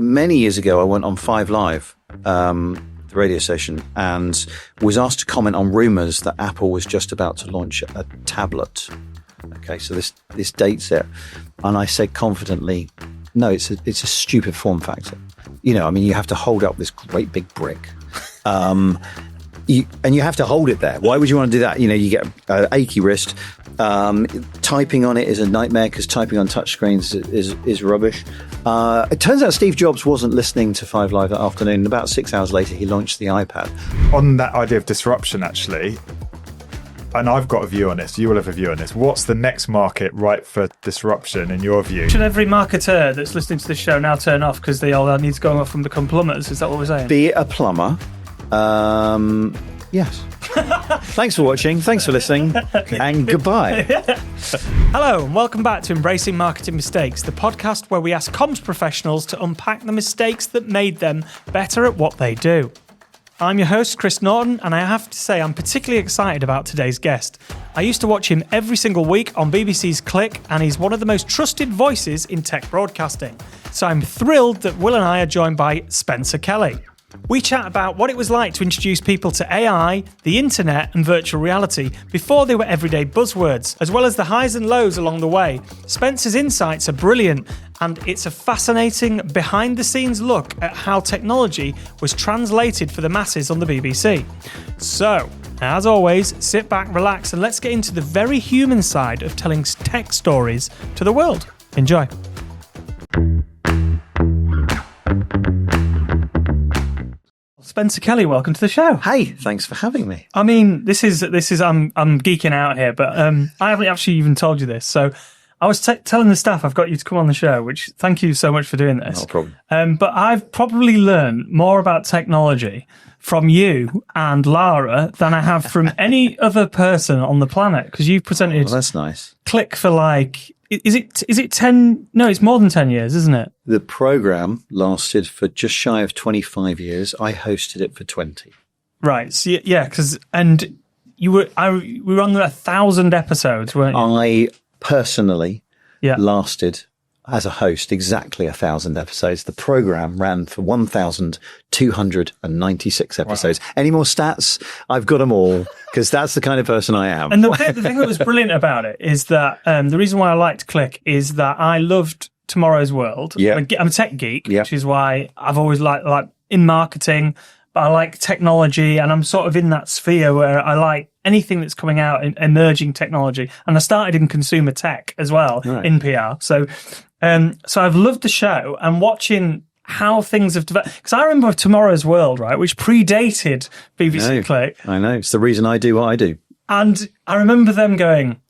many years ago, I went on 5 Live, the radio station, and was asked to comment on rumours that Apple was just about to launch a tablet. Okay, so this dates it. And I said confidently, no, it's a stupid form factor. You know, I mean, you have to hold up this great big brick. And you have to hold it there. Why would you want to do that? You know, you get an achy wrist. Typing on it is a nightmare because typing on touchscreens is rubbish. It turns out Steve Jobs wasn't listening to 5 Live that afternoon. About 6 hours later, he launched the iPad. On that idea of disruption, actually, and I've got a view on this, you will have a view on this. What's the next market ripe for disruption in your view? Should every marketer that's listening to this show now turn off because they all need to go off and become plumbers? Is that what we're saying? Be it a plumber. Yes. Thanks for watching. Thanks for listening. And goodbye. Hello and welcome back to Embracing Marketing Mistakes, the podcast where we ask comms professionals to unpack the mistakes that made them better at what they do. I'm your host, Chris Norton, and I have to say I'm particularly excited about today's guest. I used to watch him every single week on BBC's Click, and he's one of the most trusted voices in tech broadcasting. So I'm thrilled that Will and I are joined by Spencer Kelly. We chat about what it was like to introduce people to AI, the internet and virtual reality before they were everyday buzzwords, as well as the highs and lows along the way. Spencer's insights are brilliant, and it's a fascinating behind-the-scenes look at how technology was translated for the masses on the BBC. So, as always, sit back, relax, and let's get into the very human side of telling tech stories to the world. Enjoy. Spencer Kelly, welcome to the show. Hey, thanks for having me. I mean, this is I'm geeking out here, but I haven't actually even told you this. So I was telling the staff I've got you to come on the show, which thank you so much for doing this. No problem. But I've probably learned more about technology from you and Lara than I have from any other person on the planet, because you've presented that's nice. Click for like, is it 10? No, it's more than 10 years, isn't it? The program lasted for just shy of 25 years. I hosted it for 20. Right. So yeah, and we were on 1,000 episodes, weren't you? I personally lasted as a host exactly 1,000 episodes. The program ran for 1,296 episodes. Wow. Any more stats? I've got them all, because that's the kind of person I am. And the thing that was brilliant about it is that the reason why I liked Click is that I loved Tomorrow's World. Yeah. I'm a tech geek, which is why I've always liked in marketing, but I like technology, and I'm sort of in that sphere where I like anything that's coming out in emerging technology. And I started in consumer tech as well, in PR. So I've loved the show and watching how things have developed. Because I remember Tomorrow's World, right, which predated BBC Click. I know. It's the reason I do what I do. And I remember them going,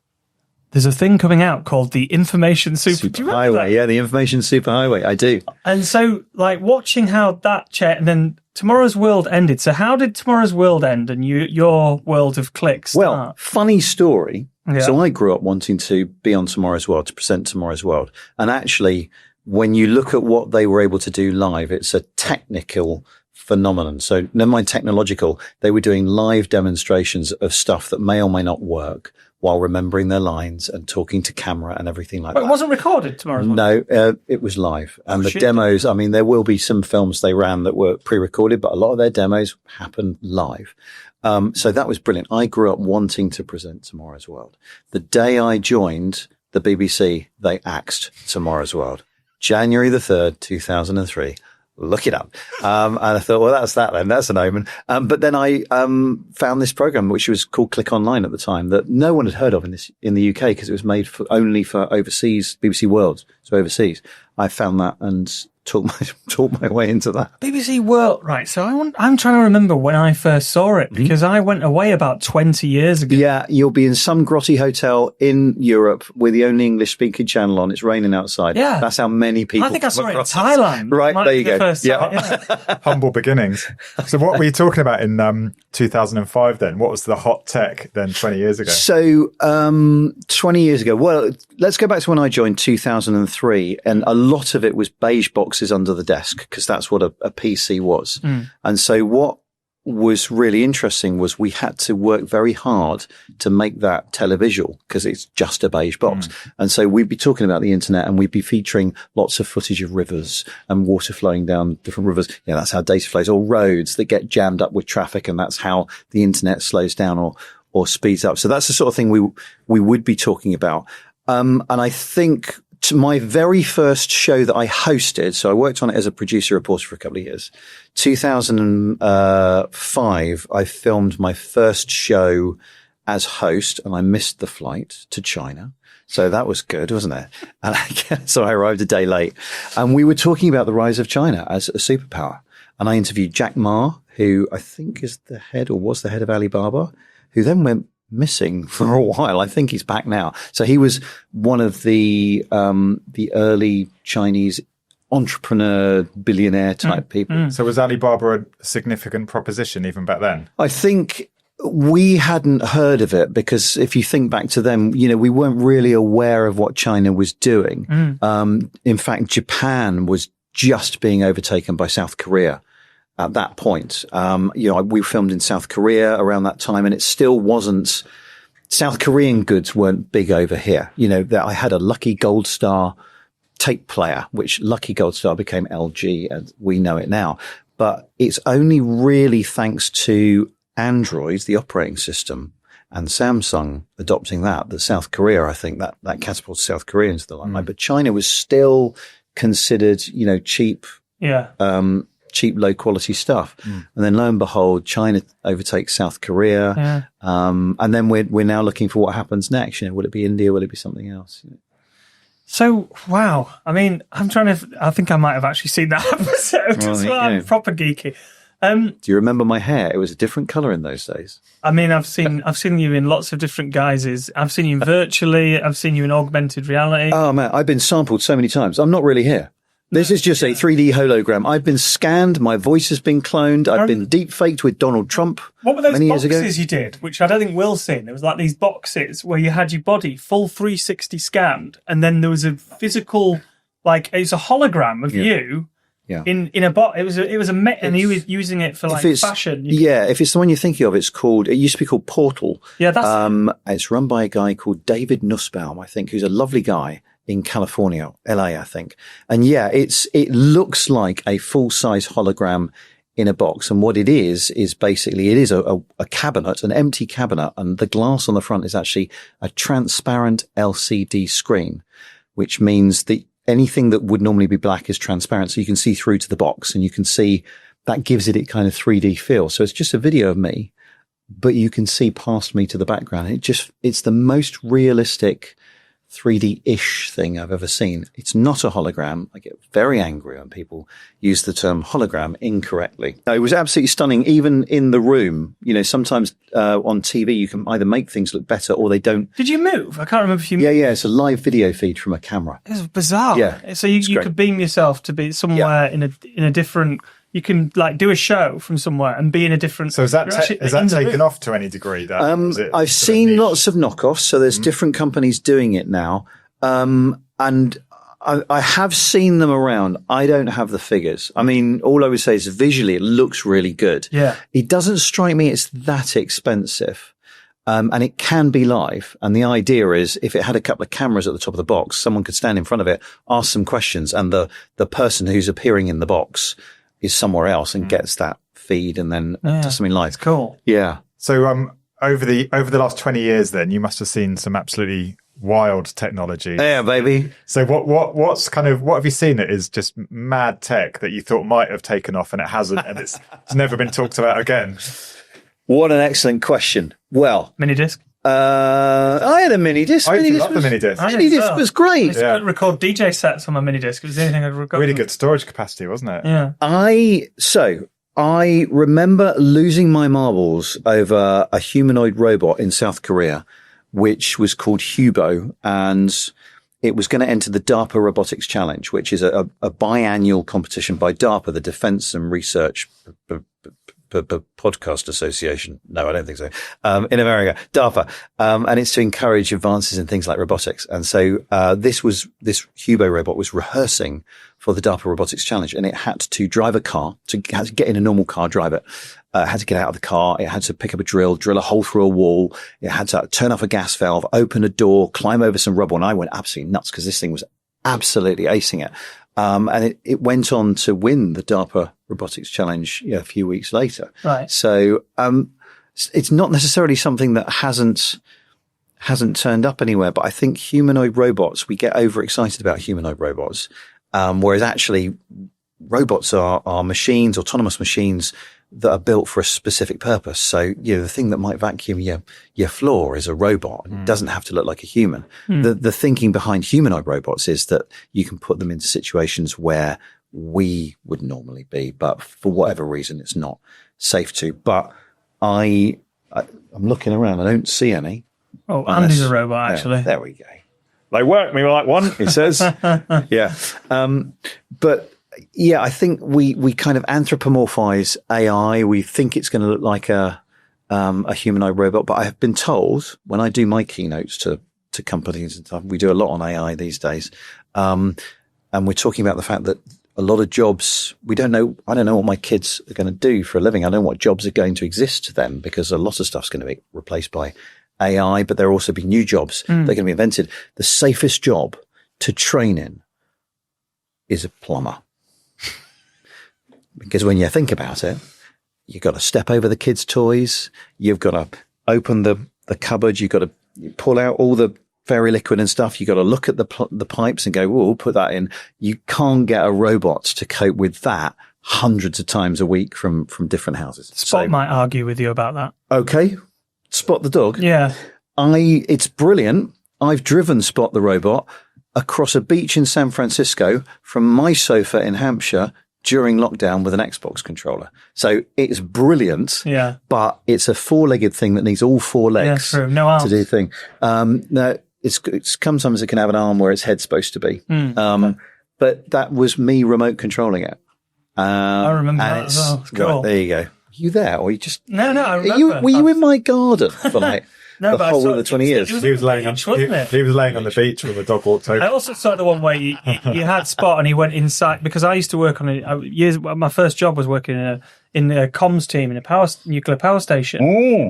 there's a thing coming out called the Information Superhighway. Yeah, the Information Superhighway. I do. And so, like, watching how that and then Tomorrow's World ended. So how did Tomorrow's World end and your world of Click start? Well, funny story. Yeah. So I grew up wanting to be on Tomorrow's World, to present Tomorrow's World. And actually, when you look at what they were able to do live, it's a technical phenomenon. So never mind technological, they were doing live demonstrations of stuff that may or may not work while remembering their lines and talking to camera and everything like that. It wasn't recorded Tomorrow's World? No, it was live. And the demos, I mean, there will be some films they ran that were pre-recorded, but a lot of their demos happened live. So that was brilliant. I grew up wanting to present Tomorrow's World. The day I joined the BBC, they axed Tomorrow's World. January the 3rd, 2003. Look it up. And I thought, well, that's that then. That's an omen. But then I found this program, which was called Click Online at the time, that no one had heard of in the UK, because it was made only for overseas, BBC World, so overseas. I found that and talked my way into that. BBC World, right. So I'm trying to remember when I first saw it, because I went away about 20 years ago. Yeah, you'll be in some grotty hotel in Europe with the only English-speaking channel on. It's raining outside. Yeah. That's how many people... I think I saw it in Thailand. Right, there you go. Yeah. Humble beginnings. So what were you talking about in 2005 then? What was the hot tech then 20 years ago? So 20 years ago, well, let's go back to when I joined 2003, and a lot of it was beige boxes under the desk, because that's what a PC was. And so what was really interesting was we had to work very hard to make that televisual because it's just a beige box. And so we'd be talking about the internet and we'd be featuring lots of footage of rivers and water flowing down different rivers. That's how data flows, or roads that get jammed up with traffic. And that's how the internet slows down or speeds up. So that's the sort of thing we would be talking about. And I think to my very first show that I hosted, so I worked on it as a producer reporter for a couple of years. 2005, I filmed my first show as host, and I missed the flight to China. So that was good, wasn't it? And so I arrived a day late, and we were talking about the rise of China as a superpower. And I interviewed Jack Ma, who I think is the head or was the head of Alibaba, who then went missing for a while. I think he's back now. So he was one of the early Chinese entrepreneur, billionaire type people. So was Alibaba a significant proposition even back then? I think we hadn't heard of it because if you think back to them, we weren't really aware of what China was doing. In fact, Japan was just being overtaken by South Korea. At that point, we filmed in South Korea around that time, and it still wasn't. South Korean goods weren't big over here. That I had a Lucky Gold Star tape player, which Lucky Gold Star became LG, as we know it now. But it's only really thanks to Android, the operating system, and Samsung adopting that South Korea, I think that catapulted South Korea into the limelight. But China was still considered, cheap. Yeah. Cheap, low quality stuff. And then lo and behold, China overtakes South Korea. Yeah. And then we're now looking for what happens next. Will it be India? Will it be something else? So, wow. I mean, I think I might have actually seen that episode as well. I'm proper geeky. Do you remember my hair? It was a different color in those days. I mean, I've seen you in lots of different guises. I've seen you virtually. I've seen you in augmented reality. Oh man, I've been sampled so many times. I'm not really here. This is just a 3D hologram. I've been scanned. My voice has been cloned. I've been deep faked with Donald Trump. What were those boxes you did, which I don't think Will's seen? There was like these boxes where you had your body full 360 scanned, and then there was a physical, it's a hologram of you. Yeah. In a box. It was and he was using it for fashion. If it's the one you're thinking of, it used to be called Portal. Yeah, that's it's run by a guy called David Nussbaum, I think, who's a lovely guy in California, LA, I think. And it looks like a full-size hologram in a box. And what it is basically, it is a cabinet, an empty cabinet. And the glass on the front is actually a transparent LCD screen, which means that anything that would normally be black is transparent. So you can see through to the box, and you can see that gives it kind of 3D feel. So it's just a video of me, but you can see past me to the background. It's the most realistic 3D-ish thing I've ever seen. It's not a hologram. I get very angry when people use the term hologram incorrectly. No, it was absolutely stunning, even in the room. Sometimes on TV you can either make things look better or they don't. Did you move? I can't remember if you moved. Yeah, it's a live video feed from a camera. It was bizarre. Yeah, so you could beam yourself to be somewhere in a different. You can do a show from somewhere and be in a different. So is that taken off to any degree? I've seen lots of knockoffs. So there's different companies doing it now. And I have seen them around. I don't have the figures. I mean, all I would say is visually it looks really good. Yeah. It doesn't strike me it's that expensive. And it can be live. And the idea is if it had a couple of cameras at the top of the box, someone could stand in front of it, ask some questions, and the person who's appearing in the box is somewhere else and gets that feed and then does something live. It's cool. Yeah. So over the last 20 years then, you must have seen some absolutely wild technology. Yeah, baby. So what have you seen that is just mad tech that you thought might have taken off and it hasn't, and it's never been talked about again? What an excellent question. Well, mini disc. I had a mini disc. I love the mini disc. Mini disc was great. I could record DJ sets on my mini disc. It was anything I could record. Really good storage capacity, wasn't it? Yeah. I remember losing my marbles over a humanoid robot in South Korea, which was called Hubo, and it was going to enter the DARPA Robotics Challenge, which is a biannual competition by DARPA, the Defense and Research Podcast Association. No, I don't think so. In America, DARPA. And it's to encourage advances in things like robotics. And so, this Hubo robot was rehearsing for the DARPA Robotics Challenge, and it had to drive a car, to get in a normal car, drive it. had to get out of the car. It had to pick up a drill a hole through a wall. It had to turn off a gas valve, open a door, climb over some rubble. And I went absolutely nuts because this thing was absolutely acing it. And it went on to win the DARPA Robotics Challenge a few weeks later. Right. So, it's not necessarily something that hasn't turned up anywhere, but I think humanoid robots, we get overexcited about humanoid robots. Whereas actually robots are machines, autonomous machines that are built for a specific purpose. So, the thing that might vacuum your floor is a robot. It doesn't have to look like a human. The thinking behind humanoid robots is that you can put them into situations where we would normally be, but for whatever reason, it's not safe to. But I'm looking around. I don't see any. Oh, Andy's a robot, actually. There we go. They work me like one, he says. Yeah. But yeah, I think we kind of anthropomorphize AI. We think it's going to look like a humanoid robot. But I have been told when I do my keynotes to companies and stuff, we do a lot on AI these days. And we're talking about the fact that a lot of jobs, I don't know what my kids are going to do for a living. I don't know what jobs are going to exist to them because a lot of stuff's going to be replaced by AI, but there will also be new jobs that are going to be invented. The safest job to train in is a plumber. Because when you think about it, you've got to step over the kids' toys. You've got to open the cupboard. You've got to pull out all the fairy liquid and stuff. You've got to look at the pipes and go, we'll put that in. You can't get a robot to cope with that hundreds of times a week from different houses. Spot might argue with you about that. Okay. Spot the dog. Yeah. It's brilliant. I've driven Spot the robot across a beach in San Francisco from my sofa in Hampshire during lockdown with an Xbox controller. So it's brilliant. Yeah. But it's a four-legged thing that needs all four legs no arms to do the thing. No, it's sometimes it can have an arm where its head's supposed to be. But that was me remote controlling it. I remember that as well. Cool. Right, there you go. You there, or you just? No, I remember. Were you in my garden for like the whole of the 20 years? He was laying on the beach when the dog walked over. I also saw the one where you had Spot and he went inside, because I used to work on my first job was working in a comms team in a nuclear power station.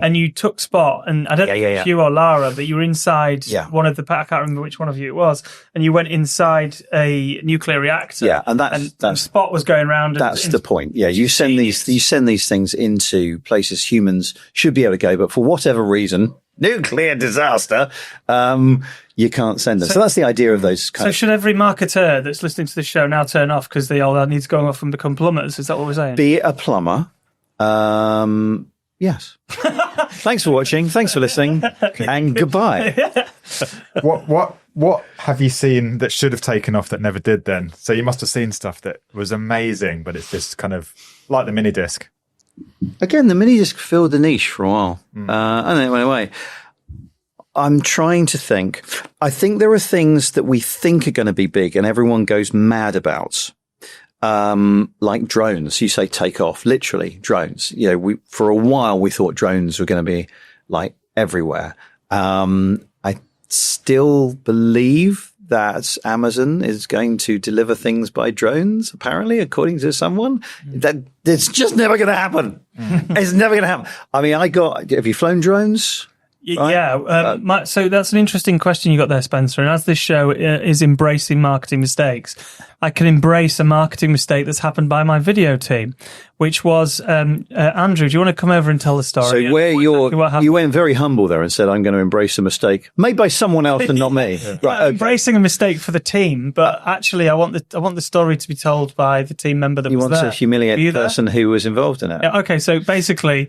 And you took Spot, and I don't know if you or Lara, but you were inside one of I can't remember which one of you it was, and you went inside a nuclear reactor. Yeah, and that's Spot was going around. That's the point. Yeah, you send these things into places humans should be able to go, but for whatever reason, nuclear disaster, you can't send them. So that's the idea of those kind of... should every marketer that's listening to this show now turn off because they all need to go off and become plumbers? Is that what we're saying? Be a plumber. Yes. Thanks for watching. Thanks for listening. And goodbye. What have you seen that should have taken off that never did then? So you must have seen stuff that was amazing, but it's just kind of like the mini disc. Again, the mini disc filled the niche for a while. And then it went away. I'm trying to think. I think there are things that we think are going to be big and everyone goes mad about. Like drones. You say take off, literally drones. For a while we thought drones were going to be like everywhere. I still believe that Amazon is going to deliver things by drones, apparently, according to someone. That it's just never going to happen. It's never going to happen. I mean, have you flown drones? Right? Yeah. So that's an interesting question you got there, Spencer. And as this show is embracing marketing mistakes, I can embrace a marketing mistake that's happened by my video team, which was, Andrew, do you want to come over and tell the story? So you went very humble there and said, I'm going to embrace a mistake made by someone else and not me. Right, okay. Embracing a mistake for the team, but actually I want the story to be told by the team member that was there. You want to humiliate the person who was involved in it. Yeah, okay, so basically...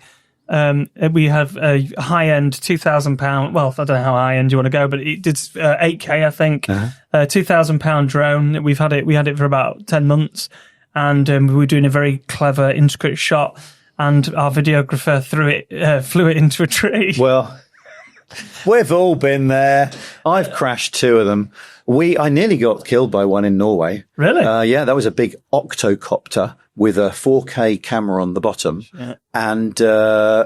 we have a high-end £2,000. Well, I don't know how high-end you want to go, but it did 8K, I think. £2,000 drone. We had it for about 10 months, and we were doing a very clever, intricate shot. And our videographer flew it into a tree. Well, we've all been there. I've crashed two of them. I nearly got killed by one in Norway. Really? Yeah, that was a big octocopter with a 4K camera on the bottom. Yeah. And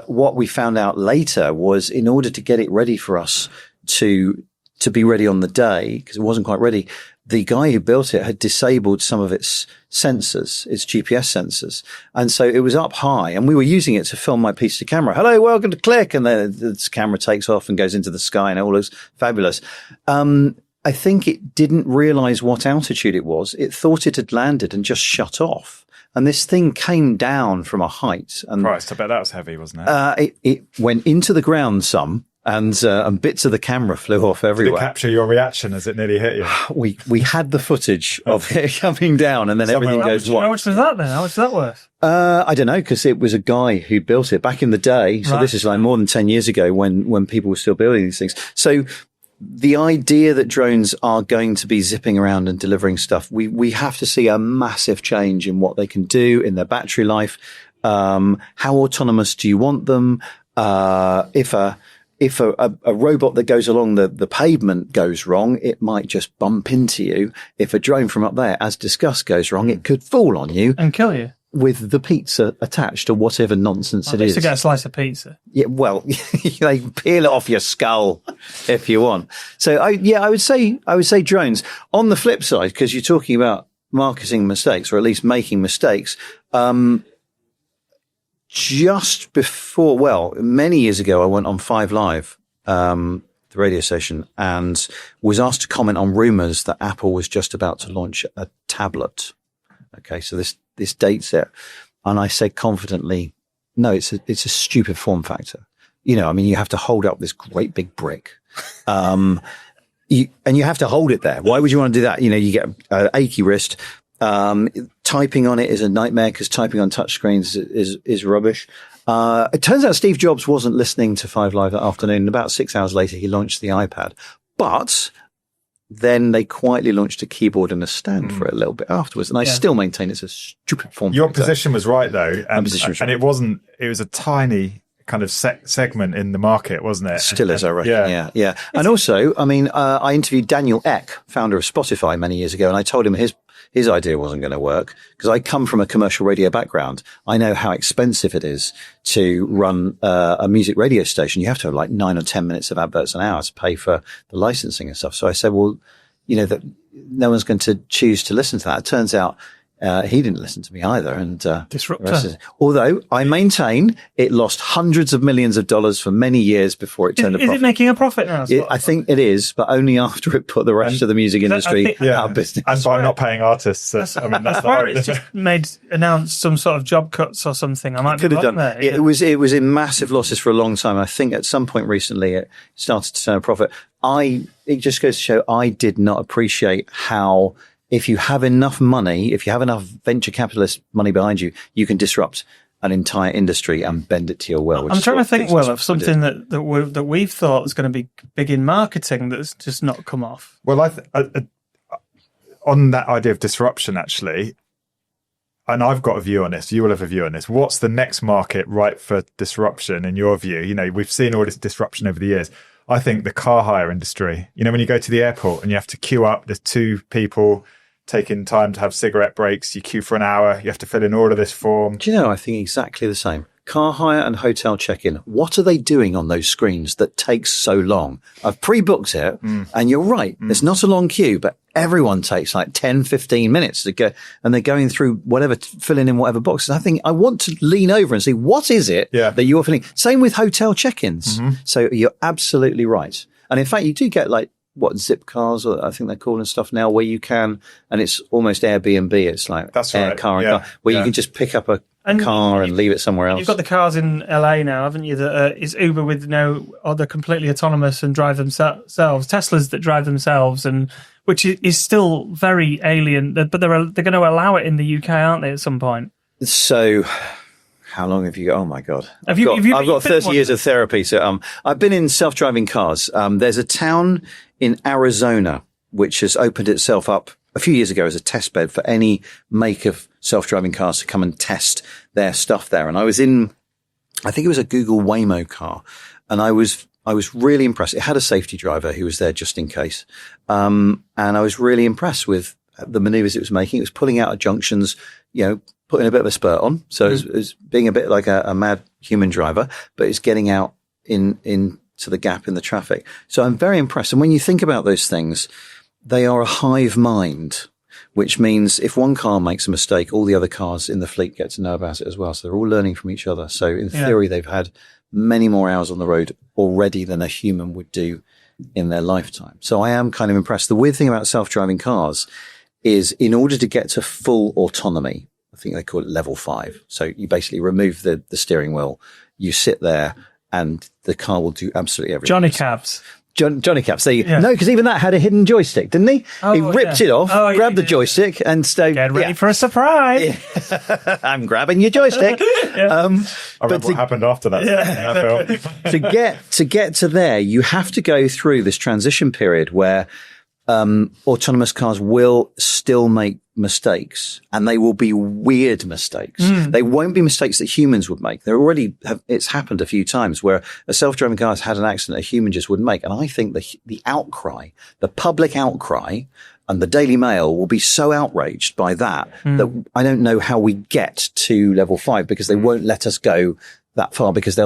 what we found out later was, in order to get it ready for us to be ready on the day, because it wasn't quite ready, the guy who built it had disabled some of its sensors, its GPS sensors. And so it was up high and we were using it to film my piece of camera. Hello, welcome to Click. And then the camera takes off and goes into the sky and it all looks fabulous. I think it didn't realize what altitude it was. It thought it had landed and just shut off. And this thing came down from a height. And Christ, I bet that was heavy, wasn't it? It went into the ground some. And bits of the camera flew off everywhere. Did it capture your reaction as it nearly hit you? We had the footage of it coming down, and then everything goes white. How much was that then? How much was that worth? I don't know, because it was a guy who built it back in the day. So this is like more than 10 years ago when people were still building these things. So the idea that drones are going to be zipping around and delivering stuff, we have to see a massive change in what they can do in their battery life. How autonomous do you want them? If a robot that goes along the pavement goes wrong, it might just bump into you. If a drone from up there, as discussed, goes wrong, it could fall on you. And kill you. With the pizza attached or whatever nonsense it is. To get a slice of pizza. Yeah, well, they peel it off your skull if you want. So I would say drones. On the flip side, because you're talking about marketing mistakes, or at least making mistakes, just before, many years ago, I went on 5 Live, the radio station, and was asked to comment on rumours that Apple was just about to launch a tablet. Okay, so this dates it. And I said confidently, no, it's a stupid form factor. You know, I mean, you have to hold up this great big brick. And you have to hold it there. Why would you want to do that? You know, you get an achy wrist. Typing on it is a nightmare because typing on touchscreens is rubbish. It turns out Steve Jobs wasn't listening to 5 Live that afternoon. About 6 hours later, he launched the iPad, but then they quietly launched a keyboard and a stand for it a little bit afterwards. And I still maintain it's a stupid form. Your position was right though. And it was a tiny kind of segment in the market, wasn't it? Still is, I reckon. Yeah. And also, I mean, I interviewed Daniel Ek, founder of Spotify, many years ago, and I told him his idea wasn't going to work because I come from a commercial radio background. I know how expensive it is to run a music radio station. You have to have like 9 or 10 minutes of adverts an hour to pay for the licensing and stuff. So I said, well, you know, that no one's going to choose to listen to that. It turns out he didn't listen to me either. And disruptor. Although I maintain it lost hundreds of millions of dollars for many years before it turned a profit. Is it making a profit now? I think it is, but only after it put the rest of the music industry out of business. And by not paying artists. That's it's just announced some sort of job cuts or something. I might could have done there. It was in massive losses for a long time. I think at some point recently it started to turn a profit. It just goes to show I did not appreciate how, if you have enough money, if you have enough venture capitalist money behind you, you can disrupt an entire industry and bend it to your will. I'm trying to think, Will, of something that we've thought is going to be big in marketing that's just not come off. Well, on that idea of disruption, actually, and I've got a view on this, you will have a view on this. What's the next market ripe for disruption in your view? You know, we've seen all this disruption over the years. I think the car hire industry, you know, when you go to the airport and you have to queue up, there's 2 people taking time to have cigarette breaks, you queue for an hour, you have to fill in all of this form. Do you know, I think exactly the same. Car hire and hotel check-in. What are they doing on those screens that takes so long? I've pre-booked it, and you're right. It's not a long queue, but everyone takes like 10, 15 minutes to go, and they're going through whatever, filling in whatever boxes. I think I want to lean over and see what is it that you're filling. Same with hotel check-ins. So you're absolutely right. And in fact, you do get like, zip cars, or I think they're called and stuff now, where you can, and it's almost Airbnb. It's like car, where you can just pick up a car and leave it somewhere else. You've got the cars in LA now, haven't you? That is Uber with they're completely autonomous and drive themselves. Teslas that drive themselves, and which is still very alien. But they're going to allow it in the UK, aren't they? At some point. So. How long have you got? Oh my God. I've got 30 years of therapy. So, I've been in self-driving cars. There's a town in Arizona which has opened itself up a few years ago as a test bed for any make of self-driving cars to come and test their stuff there. And I think it was a Google Waymo car, and I was really impressed. It had a safety driver who was there just in case. And I was really impressed with the maneuvers it was making. It was pulling out at junctions, you know, putting a bit of a spurt on. So it's being a bit like a mad human driver, but it's getting out into the gap in the traffic. So I'm very impressed. And when you think about those things, they are a hive mind, which means if one car makes a mistake, all the other cars in the fleet get to know about it as well. So they're all learning from each other. So in theory, they've had many more hours on the road already than a human would do in their lifetime. So I am kind of impressed. The weird thing about self-driving cars is in order to get to full autonomy, I think they call it level 5. So you basically remove the steering wheel, you sit there, and the car will do absolutely everything. Johnny Cabs. Johnny Caps. No, because even that had a hidden joystick, didn't he? He ripped it off, grabbed the joystick, and get ready for a surprise. Yeah. I'm grabbing your joystick. I remember what happened after that. To get to there, you have to go through this transition period where autonomous cars will still make mistakes, and they will be weird mistakes. They won't be mistakes that humans would make. It's happened a few times where a self-driving car has had an accident a human just wouldn't make. And I think the outcry, the public outcry, and the Daily Mail will be so outraged by that that I don't know how we get to level 5, because they won't let us go that far, because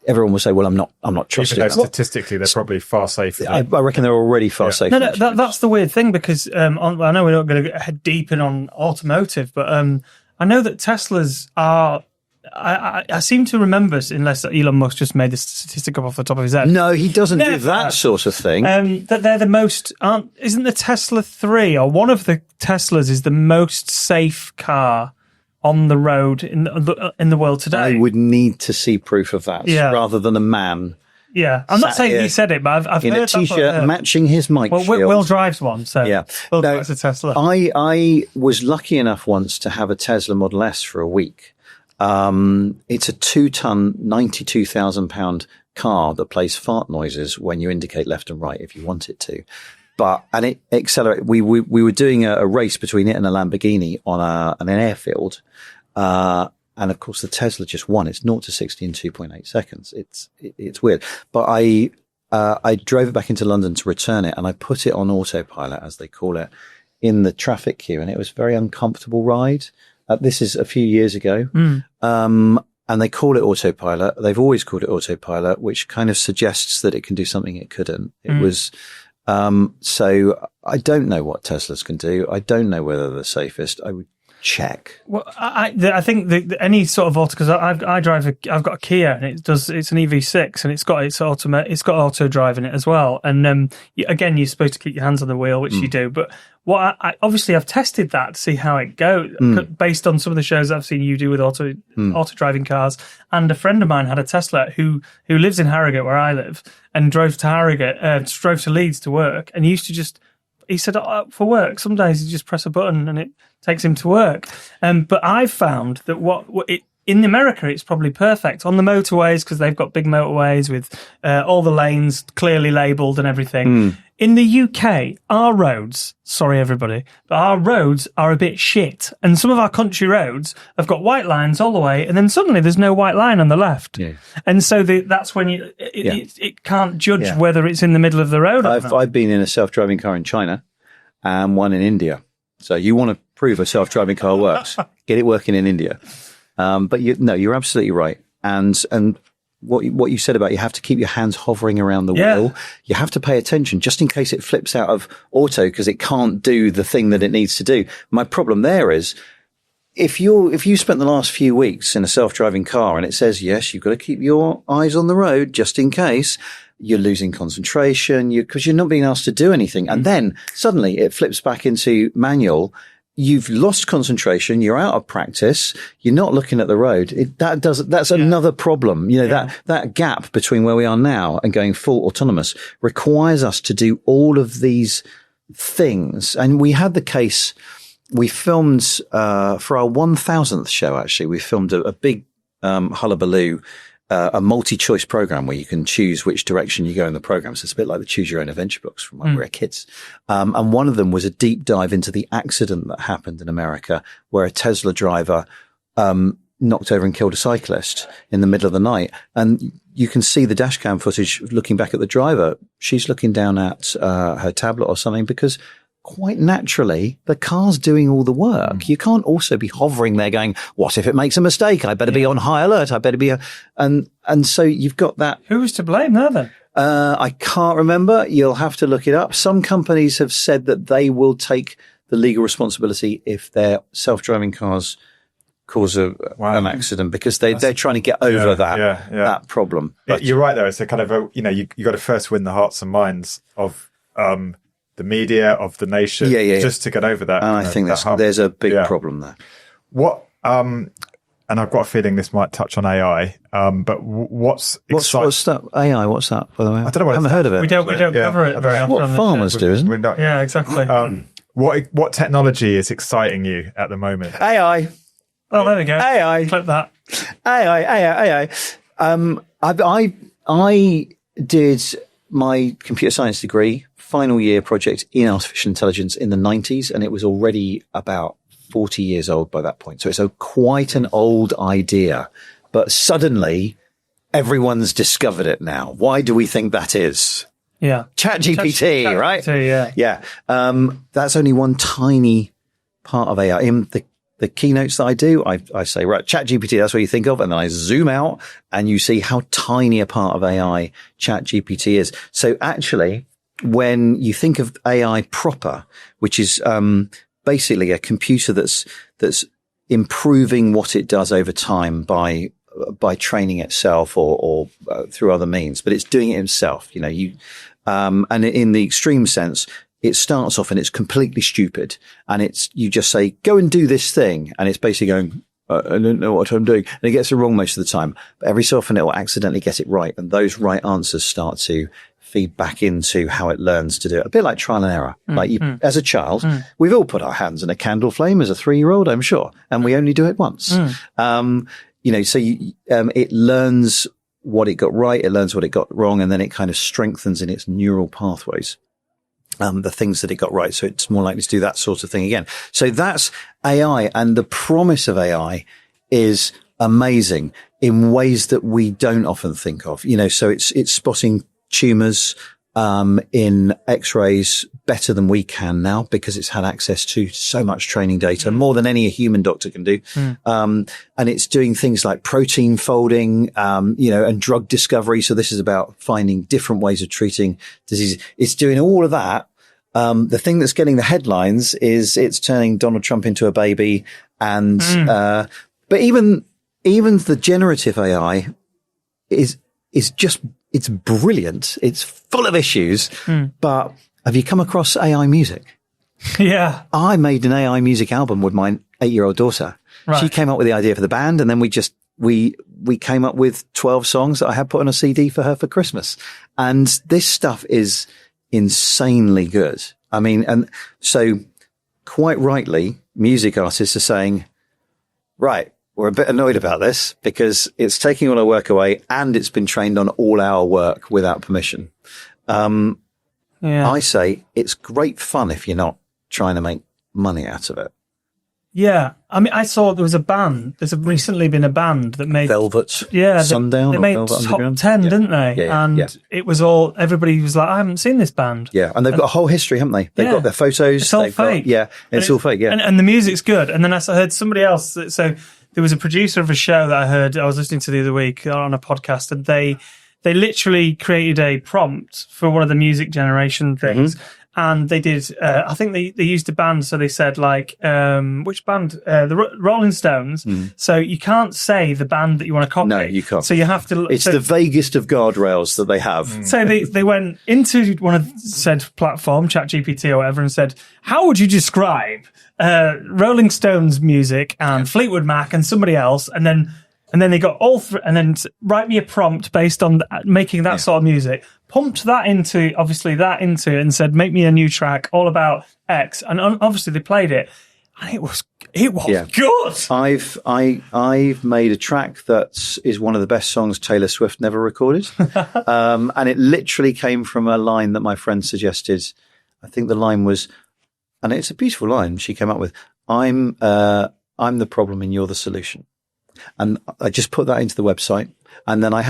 everyone will say, well, I'm not trusting them. Statistically, they're probably far safer. I reckon they're already far safer. No, that's the weird thing, because I know we're not going to head deep in on automotive, but I know that Teslas are... I seem to remember, unless Elon Musk just made this statistic up off the top of his head. No, he doesn't do that sort of thing. That they're the most... Isn't the Tesla 3, or one of the Teslas is the most safe car on the road in the world today? I would need to see proof of that rather than a man. Yeah, I'm not saying he said it, but I've in heard a t-shirt matching his mic shield. Will drives one, so Will drives a Tesla. I was lucky enough once to have a Tesla Model S for a week. It's a 2-ton, £92,000 car that plays fart noises when you indicate left and right if you want it to. And it accelerated. We were doing a race between it and a Lamborghini on an airfield. And of course the Tesla just won. It's 0 to 60 in 2.8 seconds. It's weird. But I drove it back into London to return it, and I put it on autopilot, as they call it, in the traffic queue. And it was a very uncomfortable ride. This is a few years ago. And they call it autopilot. They've always called it autopilot, which kind of suggests that it can do something it couldn't. It was, so I don't know what Teslas can do. I don't know whether they're the safest. I would check. Well, I think that any sort of auto, because I've got a Kia, and it's an EV6, and it's got auto drive in it as well. And again, you're supposed to keep your hands on the wheel, which you do. But obviously I've tested that to see how it goes based on some of the shows I've seen you do with auto driving cars. And a friend of mine had a Tesla who lives in Harrogate, where I live, and drove to Leeds to work, and he said, for work, some days you just press a button and it takes him to work. But I've found that in America, it's probably perfect on the motorways, because they've got big motorways with all the lanes clearly labelled and everything. In the UK, our roads, sorry everybody, but our roads are a bit shit. And some of our country roads have got white lines all the way, and then suddenly there's no white line on the left. Yeah. And so that's when it can't judge whether it's in the middle of the road or not. I've been in a self-driving car in China and one in India. So you want to prove a self-driving car works, get it working in India. But you're absolutely right. And what you said about you have to keep your hands hovering around the wheel. You have to pay attention just in case it flips out of auto because it can't do the thing that it needs to do. My problem there is if you spent the last few weeks in a self-driving car and it says, yes, you've got to keep your eyes on the road just in case, you're losing concentration because you're not being asked to do anything. And then suddenly it flips back into manual. You've lost concentration. You're out of practice. You're not looking at the road. That's another problem. That gap between where we are now and going full autonomous requires us to do all of these things. And we had the case, we filmed, for our 1000th show, actually, we filmed a big, hullabaloo, a multi-choice program where you can choose which direction you go in the program. So it's a bit like the choose your own adventure books from when we were kids. And one of them was a deep dive into the accident that happened in America where a Tesla driver, knocked over and killed a cyclist in the middle of the night. And you can see the dash cam footage looking back at the driver. She's looking down at, her tablet or something because quite naturally, the car's doing all the work. You can't also be hovering there going, what if it makes a mistake? I better be on high alert. I better be and so you've got that. Who was to blame there then? I can't remember. You'll have to look it up. Some companies have said that they will take the legal responsibility if their self-driving cars cause an accident, because they're trying to get over that problem. But you're right, though. It's a kind of you got to first win the hearts and minds of the media, of the nation, just to get over that. And I think there's a big problem there. What and I've got a feeling this might touch on AI, but what's that AI? What's that, by the way? I don't know. I haven't heard of it. We don't cover it very often. What farmers do, isn't it? Yeah, exactly. What technology is exciting you at the moment? AI. Oh, there we go. AI. Clip that. AI. I did my computer science degree, final year project in artificial intelligence in the 90s, and it was already about 40 years old by that point. So it's quite an old idea, but suddenly everyone's discovered it now. Why do we think that is? Yeah. ChatGPT, right? Yeah. That's only one tiny part of AI. In the keynotes that I do, I say, right, ChatGPT, that's what you think of. And then I zoom out and you see how tiny a part of AI ChatGPT is. So actually, when you think of AI proper, which is, basically a computer that's improving what it does over time by training itself or through other means, but it's doing it itself. And in the extreme sense, it starts off and it's completely stupid, and you just say, go and do this thing. And it's basically going, I don't know what I'm doing. And it gets it wrong most of the time, but every so often it will accidentally get it right. And those right answers start to feed back into how it learns to do it. A bit like trial and error. As a child, we've all put our hands in a candle flame as a 3-year-old, I'm sure. And we only do it once. So it learns what it got right. It learns what it got wrong. And then it kind of strengthens in its neural pathways the things that it got right. So it's more likely to do that sort of thing again. So that's AI. And the promise of AI is amazing in ways that we don't often think of. So it's spotting tumors in x-rays better than we can now, because it's had access to so much training data, more than any human doctor can do. And it's doing things like protein folding, and drug discovery. So this is about finding different ways of treating diseases. It's doing all of that. The thing that's getting the headlines is it's turning Donald Trump into a baby. And, but even the generative AI is just, it's brilliant. It's full of issues. But have you come across AI music? Yeah. I made an AI music album with my 8-year-old daughter. Right. She came up with the idea for the band, and then we came up with 12 songs that I had put on a CD for her for Christmas. And this stuff is insanely good. I mean, and so quite rightly, music artists are saying, right, we're a bit annoyed about this because it's taking all our work away and it's been trained on all our work without permission. I say it's great fun if you're not trying to make money out of it. Yeah. I mean, I saw there was a band. There's recently been a band that made Velvet. Yeah. Sundown. They made Velvet top Underground. 10, didn't they? Yeah, and it was all, everybody was like, I haven't seen this band. Yeah. And they've got a whole history, haven't they? They've got their photos. It's all fake. It's all fake. Yeah. And the music's good. And then I heard somebody else. So there was a producer of a show that I was listening to the other week on a podcast, and they literally created a prompt for one of the music generation things. And they did, I think they used a band. So they said like, which band? The Rolling Stones. So you can't say the band that you want to copy. No, you can't. So you have to. It's the vaguest of guardrails that they have. So they went into one of said platform, ChatGPT or whatever, and said, how would you describe Rolling Stones music and Fleetwood Mac and somebody else? And then they got all and then write me a prompt based on making that sort of music. Pumped that into it and said, make me a new track all about X. And obviously they played it, and it was good. I've made a track that is one of the best songs Taylor Swift never recorded. And it literally came from a line that my friend suggested. I think the line was, and it's a beautiful line she came up with, I'm the problem and you're the solution. And I just put that into the website. And then I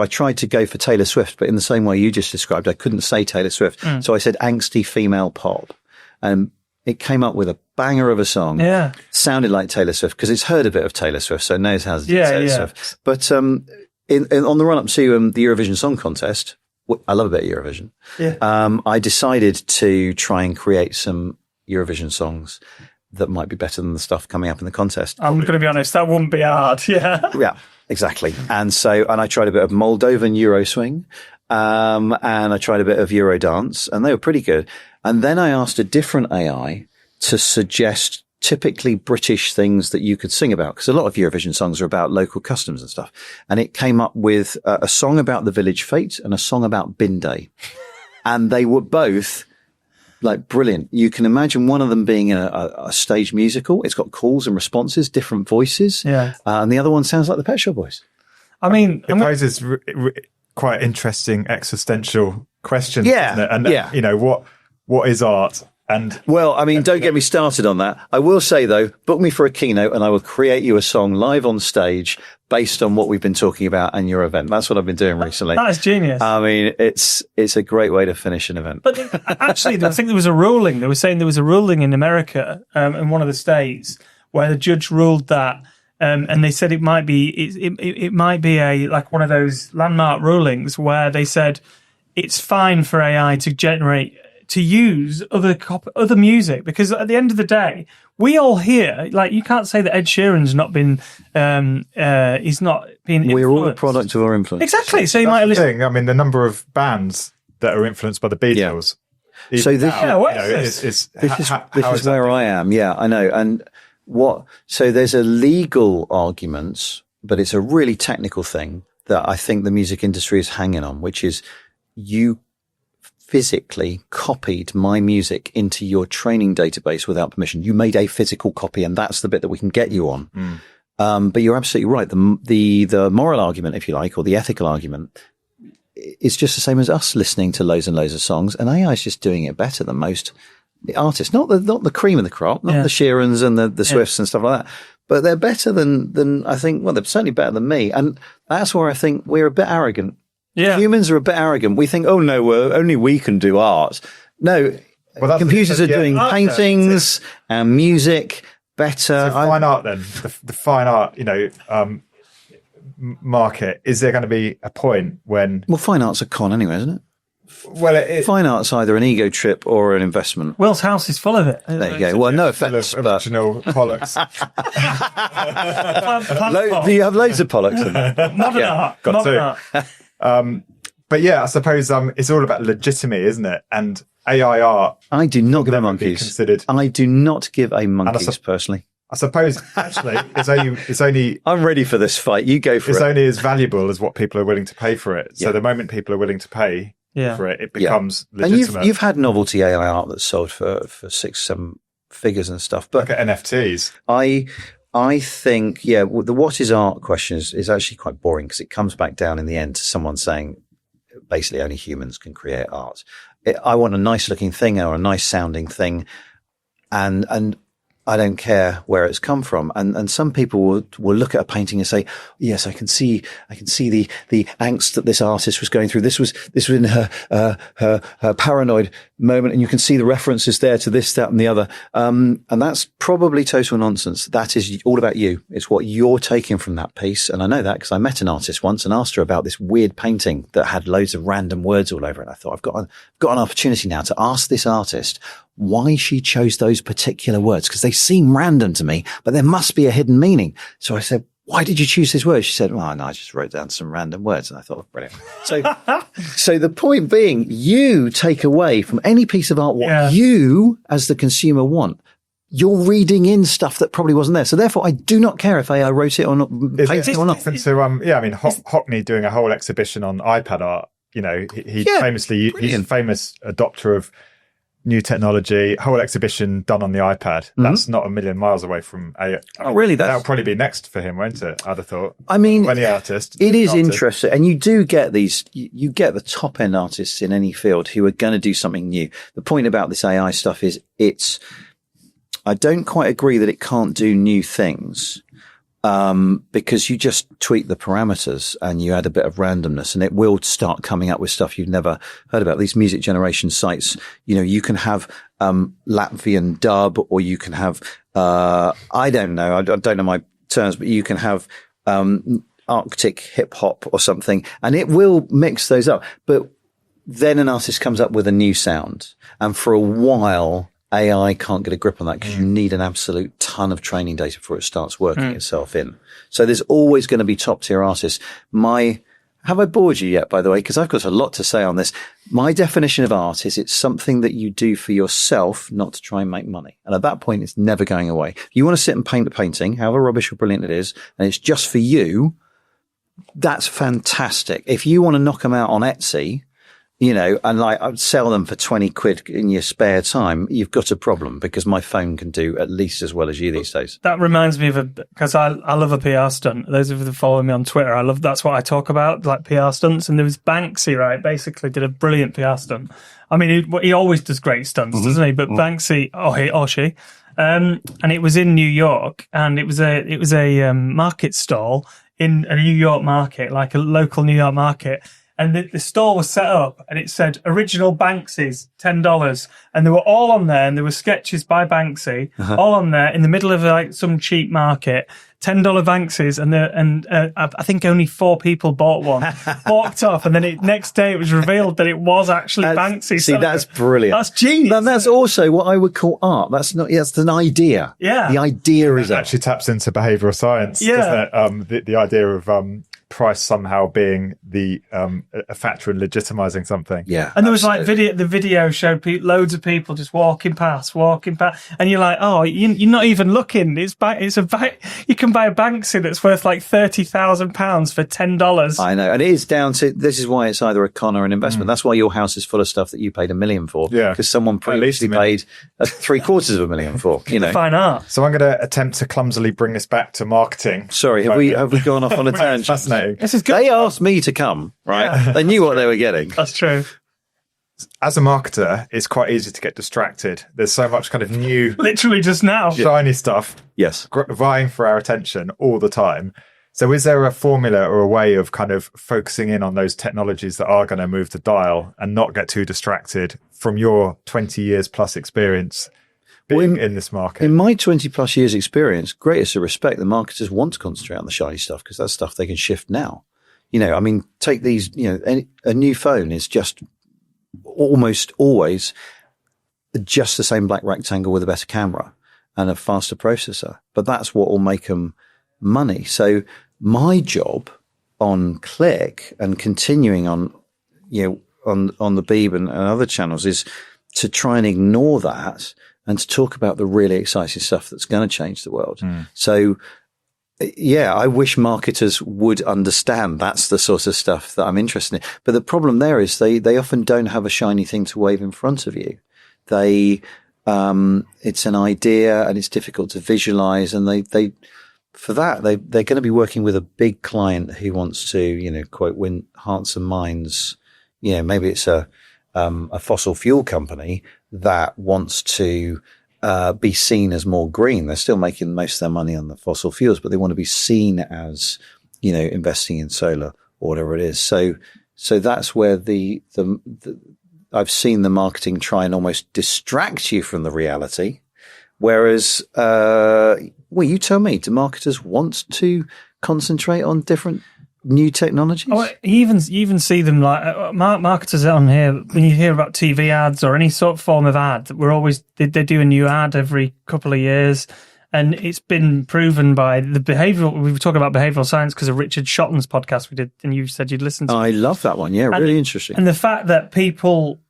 tried to go for Taylor Swift, but in the same way you just described, I couldn't say Taylor Swift. So I said angsty female pop. And it came up with a banger of a song. Yeah. Sounded like Taylor Swift because it's heard a bit of Taylor Swift, so it knows how to do Taylor Swift. But on the run up to the Eurovision Song Contest, I love a bit of Eurovision. Yeah. I decided to try and create some Eurovision songs that might be better than the stuff coming up in the contest. I'm going to be honest, that wouldn't be hard. Yeah. Yeah, exactly. And I tried a bit of Moldovan Euro swing, and I tried a bit of Euro dance, and they were pretty good. And then I asked a different AI to suggest typically British things that you could sing about, because a lot of Eurovision songs are about local customs and stuff. And it came up with a song about the village fete and a song about bin day. And they were both like brilliant. You can imagine one of them being a stage musical. It's got calls and responses, different voices. Yeah. And the other one sounds like the Pet Shop Boys. I mean, it poses quite interesting existential questions. Yeah. Doesn't it? And, you know, what is art? And well, I mean, don't get me started on that. I will say, though, book me for a keynote and I will create you a song live on stage based on what we've been talking about and your event. That's what I've been doing recently. That is genius. I mean, it's a great way to finish an event. But actually, I think there was a ruling. They were saying there was a ruling in America, in one of the states, where the judge ruled that, and they said it might be a like one of those landmark rulings where they said it's fine for AI to use other music, because at the end of the day, we all hear, like, you can't say that Ed Sheeran's not been, he's not been influenced. We're all a product of our influence. Exactly. So you might listen. I mean, the number of bands that are influenced by the Beatles. Yeah. So this, this is where I am. Yeah, I know. And so there's a legal argument, but it's a really technical thing that I think the music industry is hanging on, which is you physically copied my music into your training database without permission. You made a physical copy, and that's the bit that we can get you on. But you're absolutely right. The moral argument, if you like, or the ethical argument, is just the same as us listening to loads and loads of songs, and AI is just doing it better than most artists. Not the cream of the crop, not the Sheerans and the Swifts and stuff like that, but they're better than I think. Well, they're certainly better than me, and that's where I think we're a bit arrogant. Yeah. Humans are a bit arrogant. We think, oh no, only we can do art. No, computers are doing paintings and music better. So fine art then, the fine art, market, is there going to be a point when... Well, fine art's a con anyway, isn't it? Well, fine art's either an ego trip or an investment. Will's house is full of it. There you go. Well, no offence, but... original Pollocks. Do you have loads of Pollocks in there? Modern art. Modern art. But yeah, I suppose it's all about legitimacy, isn't it? And AI art. I do not give a monkeys. Considered. I do not give a monkeys personally. I suppose actually it's only. I'm ready for this fight. You go for it. It's only as valuable as what people are willing to pay for it. So the moment people are willing to pay for it, it becomes legitimate. And you've had novelty AI art that's sold for 6-7 figures and stuff. But look at NFTs. I think, the what is art question is actually quite boring, because it comes back down in the end to someone saying basically only humans can create art. I want a nice looking thing or a nice sounding thing, and I don't care where it's come from. And some people will look at a painting and say, yes, I can see the angst that this artist was going through. This was in her paranoid moment. And you can see the references there to this, that, and the other. And that's probably total nonsense. That is all about you. It's what you're taking from that piece. And I know that because I met an artist once and asked her about this weird painting that had loads of random words all over it. And I thought, I've got an opportunity now to ask this artist why she chose those particular words, because they seem random to me, but there must be a hidden meaning. So I said, why did you choose this word? She said, well, no, I just wrote down some random words. And I thought, brilliant. So the point being, you take away from any piece of art what you as the consumer want. You're reading in stuff that probably wasn't there. So therefore, I do not care if AI wrote it or not, painted it or not. Hockney doing a whole exhibition on iPad art. He's a famous adopter of new technology, whole exhibition done on the iPad. Mm-hmm. That's not a million miles away from AI. Oh, really? That'll probably be next for him, won't it? I'd have thought. I mean, any artist. It is interesting. And you do get you get the top end artists in any field who are going to do something new. The point about this AI stuff is I don't quite agree that it can't do new things. Because you just tweak the parameters and you add a bit of randomness, and it will start coming up with stuff you've never heard about. These music generation sites, you can have, Latvian dub, or you can have, I don't know my terms, but you can have, Arctic hip hop or something, and it will mix those up. But then an artist comes up with a new sound, and for a while, AI can't get a grip on that because you need an absolute ton of training data before it starts working itself in. So there's always going to be top tier artists. Have I bored you yet, by the way? Because I've got a lot to say on this. My definition of art is it's something that you do for yourself, not to try and make money. And at that point, it's never going away. If you want to sit and paint a painting, however rubbish or brilliant it is, and it's just for you, that's fantastic. If you want to knock them out on Etsy, and I'd sell them for 20 quid in your spare time, you've got a problem, because my phone can do at least as well as you these days. That reminds me of because I love a PR stunt. Those of you that follow me on Twitter, that's what I talk about, like PR stunts. And there was Banksy, right? Basically did a brilliant PR stunt. I mean, he always does great stunts, doesn't he? But Banksy, he or she, and it was in New York, and it was a market stall in a New York market, like a local New York market. And the store was set up and it said original Banksy's $10. And they were all on there, and there were sketches by Banksy all on there in the middle of like some cheap market, $10 Banksy's. And I think only 4 people bought one, walked off. And then next day it was revealed that it was actually Banksy. See, that's brilliant. That's genius. And that's also what I would call art. That's an idea. Yeah. The idea is actually taps into behavioral science, doesn't it? The idea of, price somehow being a factor in legitimizing something. Yeah. And there was like the video showed loads of people just walking past, and you're like, oh, you're not even looking. You can buy a Banksy that's worth like £30,000 for $10. I know. And it is down to, this is why it's either a con or an investment. That's why your house is full of stuff that you paid $1 million for. Yeah. Because someone previously paid $750,000 for, Fine art. So I'm going to attempt to clumsily bring this back to marketing. Sorry, have we gone off on a tangent? Fascinating. This is good. They asked me to come, right? Yeah. They knew what they were getting. That's true. As a marketer, it's quite easy to get distracted. There's so much kind of new, literally just now, shiny stuff. Yes, vying for our attention all the time. So, is there a formula or a way of kind of focusing in on those technologies that are going to move the dial and not get too distracted from your 20 years plus experience being in this market? In my 20 plus years experience, greatest of respect, the marketers want to concentrate on the shiny stuff because that's stuff they can shift now. I mean, take these, a new phone is just almost always just the same black rectangle with a better camera and a faster processor. But that's what will make them money. So my job on Click and continuing on, on the Beeb and other channels is to try and ignore that and to talk about the really exciting stuff that's going to change the world. So, yeah, I wish marketers would understand that's the sort of stuff that I'm interested in. But the problem there is they often don't have a shiny thing to wave in front of you. It's an idea and it's difficult to visualize. And they're going to be working with a big client who wants to, quote, win hearts and minds. Maybe it's a fossil fuel company that wants to be seen as more green. They're still making most of their money on the fossil fuels, but they want to be seen as, investing in solar or whatever it is. So that's where the I've seen the marketing try and almost distract you from the reality. Whereas, you tell me, do marketers want to concentrate on different new technologies? Oh, you even see them like marketers on here. When you hear about TV ads or any sort of form of ad, they do a new ad every couple of years, and it's been proven by the behavioral. We were talking about behavioral science because of Richard Shotton's podcast we did, and you said you'd listen to. I love that one. Yeah, really interesting. And the fact that people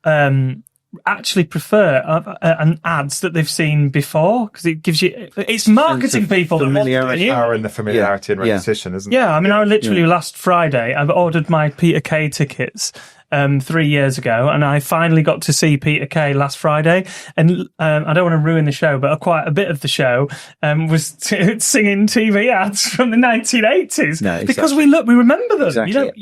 actually prefer ads that they've seen before, because it gives you, it's marketing people familiarity, power in the familiarity and repetition, isn't it? Yeah, I mean, I literally last Friday I've ordered my Peter Kay tickets 3 years ago, and I finally got to see Peter Kay last Friday. And I don't want to ruin the show, but quite a bit of the show was singing TV ads from the 1980s. No, exactly. Because we remember them. Exactly.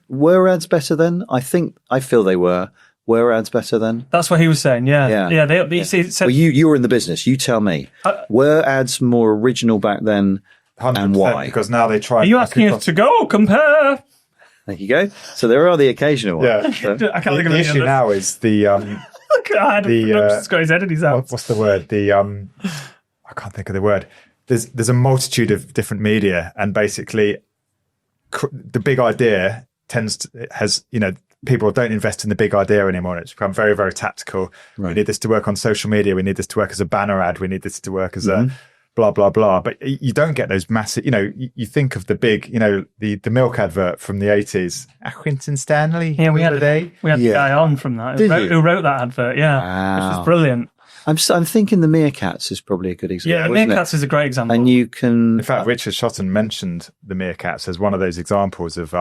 Were ads better then? I feel they were. Were ads better then? That's what he was saying. Yeah. They said, well, you were in the business. You tell me. Were ads more original back then, and why? Because now they try. Are you asking us to go compare? There you go. So there are the occasional ones. Yeah. So. I can't think of the issue now is the Rope's got his head in his hands. What's the word? I can't think of the word. There's a multitude of different media, and basically, the big idea has people don't invest in the big idea anymore. It's become very, very tactical. Right. We need this to work on social media. We need this to work as a banner ad. We need this to work as a blah, blah, blah. But you don't get those massive, you think of the big, the milk advert from the 80s. Quentin Stanley. Yeah, we had the guy on from that who wrote that advert. Yeah. Wow. Which was brilliant. I'm thinking the meerkats is probably a good example. Yeah, meerkats is a great example. And you can... In fact, Richard Shotton mentioned the meerkats as one of those examples of,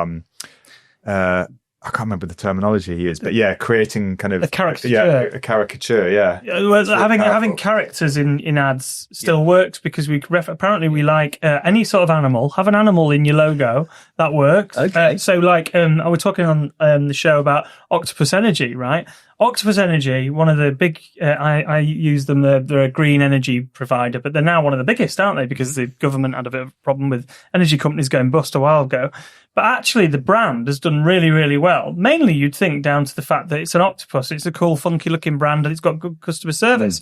I can't remember the terminology he used, but creating kind of... A caricature. Yeah, a caricature, yeah. Well, having characters in ads still works because apparently we like any sort of animal. Have an animal in your logo. That works. Okay. So like, I was talking on the show about Octopus Energy, right? Octopus Energy, one of the big, I use them, they're a green energy provider, but they're now one of the biggest, aren't they? Because the government had a bit of a problem with energy companies going bust a while ago. But actually the brand has done really, really well. Mainly you'd think down to the fact that it's an octopus. It's a cool, funky looking brand and it's got good customer service.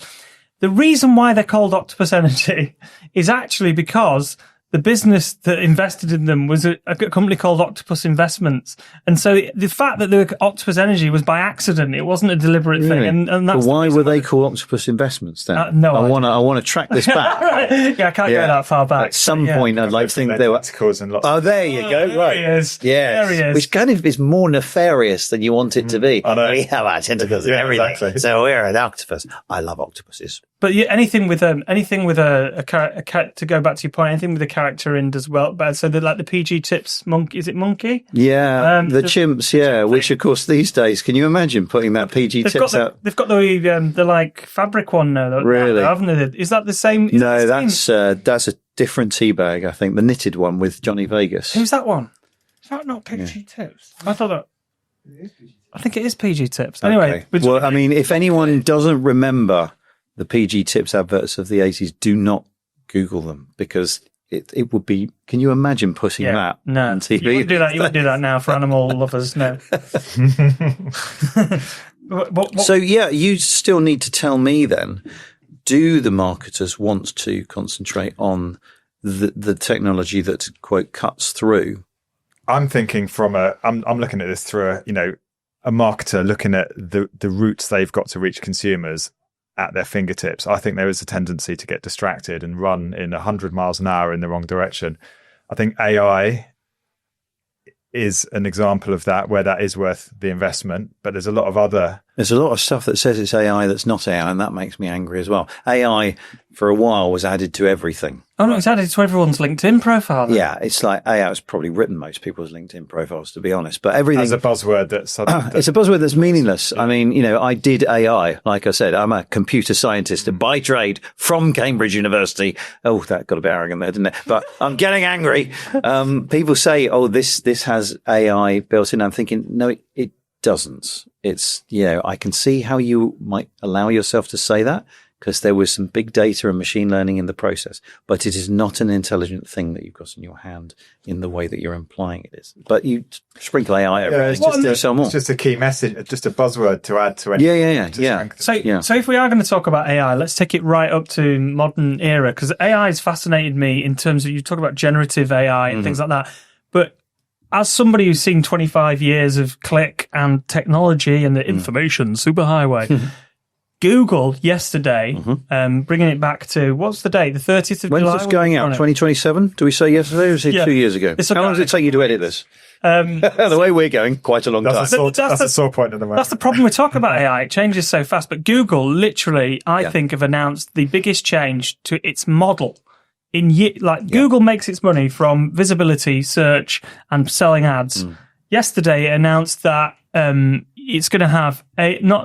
The reason why they're called Octopus Energy is actually because the business that invested in them was a company called Octopus Investments. And so the fact that they were Octopus Energy was by accident. It wasn't a deliberate thing. And that's why were they called Octopus Investments then? No, I want to track this back. Yeah, I can't go that far back. At some point, I'd like to think they were... And lots there you go. Right. There he is. Yes. There he is. Which kind of is more nefarious than you want it to be. I know. We have our tentacles and everything. Exactly. So we're an octopus. I love octopuses. But anything with a to go back to your point, anything with a character in does well. But so like the PG Tips monkey, is it monkey? Yeah, the chimps. Which of course these days, can you imagine putting that PG Tips out? They've got the like fabric one now. Really? Haven't they? Is that the same? No, that's a different tea bag. I think the knitted one with Johnny Vegas. Who's that one? Is that not PG Tips? I thought that. I think it is PG Tips. Anyway, okay. Well, I mean, if anyone doesn't remember the PG Tips adverts of the 80s, do not Google them because it would be... Can you imagine putting that on TV? You wouldn't do that. You wouldn't do that now for animal lovers, no. So, you still need to tell me then, do the marketers want to concentrate on the technology that, quote, cuts through? I'm thinking I'm looking at this through a marketer looking at the routes they've got to reach consumers at their fingertips. I think there is a tendency to get distracted and run in 100 miles an hour in the wrong direction. I think AI is an example of that, where that is worth the investment, but there's a lot of stuff that says it's AI that's not AI, and that makes me angry as well. AI for a while was added to everything. Oh no, it's added to everyone's LinkedIn profile. Then. Yeah, it's like AI has probably written most people's LinkedIn profiles, to be honest. But everything as a buzzword it's a buzzword that's meaningless. I mean, I did AI. Like I said, I'm a computer scientist by trade from Cambridge University. Oh, that got a bit arrogant there, didn't it? But I'm getting angry. People say, "Oh, this has AI built in." I'm thinking, no, it doesn't. It's I can see how you might allow yourself to say that, because there was some big data and machine learning in the process, but it is not an intelligent thing that you've got in your hand in the way that you're implying it is. But you sprinkle AI over it. It's just a key message, just a buzzword to add to it. Yeah. So if we are going to talk about AI, let's take it right up to modern era, because AI has fascinated me in terms of, you talk about generative AI and things like that. But as somebody who's seen 25 years of click and technology and the information superhighway, Google yesterday, bringing it back to, what's the date? The 30th of July? When's this going out? 2027? Do we say yesterday or was it 2 years ago? How long does it take you to edit this? The way we're going, quite a long time. That's a sore point at the moment. That's the problem we talk about AI. It changes so fast. But Google literally, I think, have announced the biggest change to its model. Google makes its money from visibility, search, and selling ads. Yesterday, it announced that it's going to have no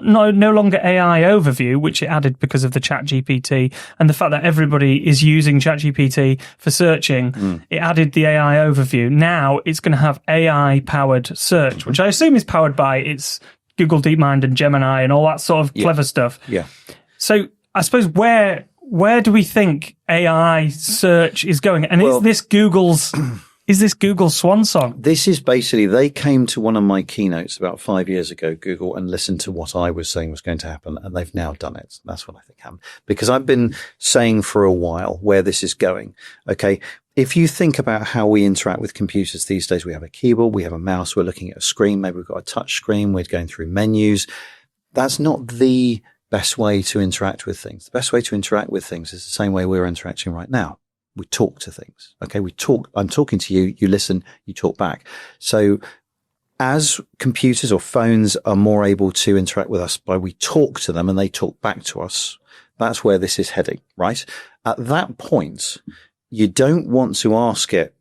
longer AI overview, which it added because of the ChatGPT and the fact that everybody is using ChatGPT for searching. It added the AI overview. Now it's going to have AI powered search, which I assume is powered by its Google DeepMind and Gemini and all that sort of clever stuff. Yeah. So I suppose where do we think AI search is going? And is this Google's is this Google's swan song? This is basically, they came to one of my keynotes about 5 years ago, Google, and listened to what I was saying was going to happen, and they've now done it. That's what I think happened. Because I've been saying for a while where this is going. Okay. If you think about how we interact with computers these days, we have a keyboard, we have a mouse, we're looking at a screen, maybe we've got a touch screen, we're going through menus. That's not the best way to interact with things. The best way to interact with things is the same way we're interacting right now. We talk to things. Okay. I'm talking to you. You listen, you talk back. So as computers or phones are more able to interact with us by we talk to them and they talk back to us, that's where this is heading, right? At that point, you don't want to ask it,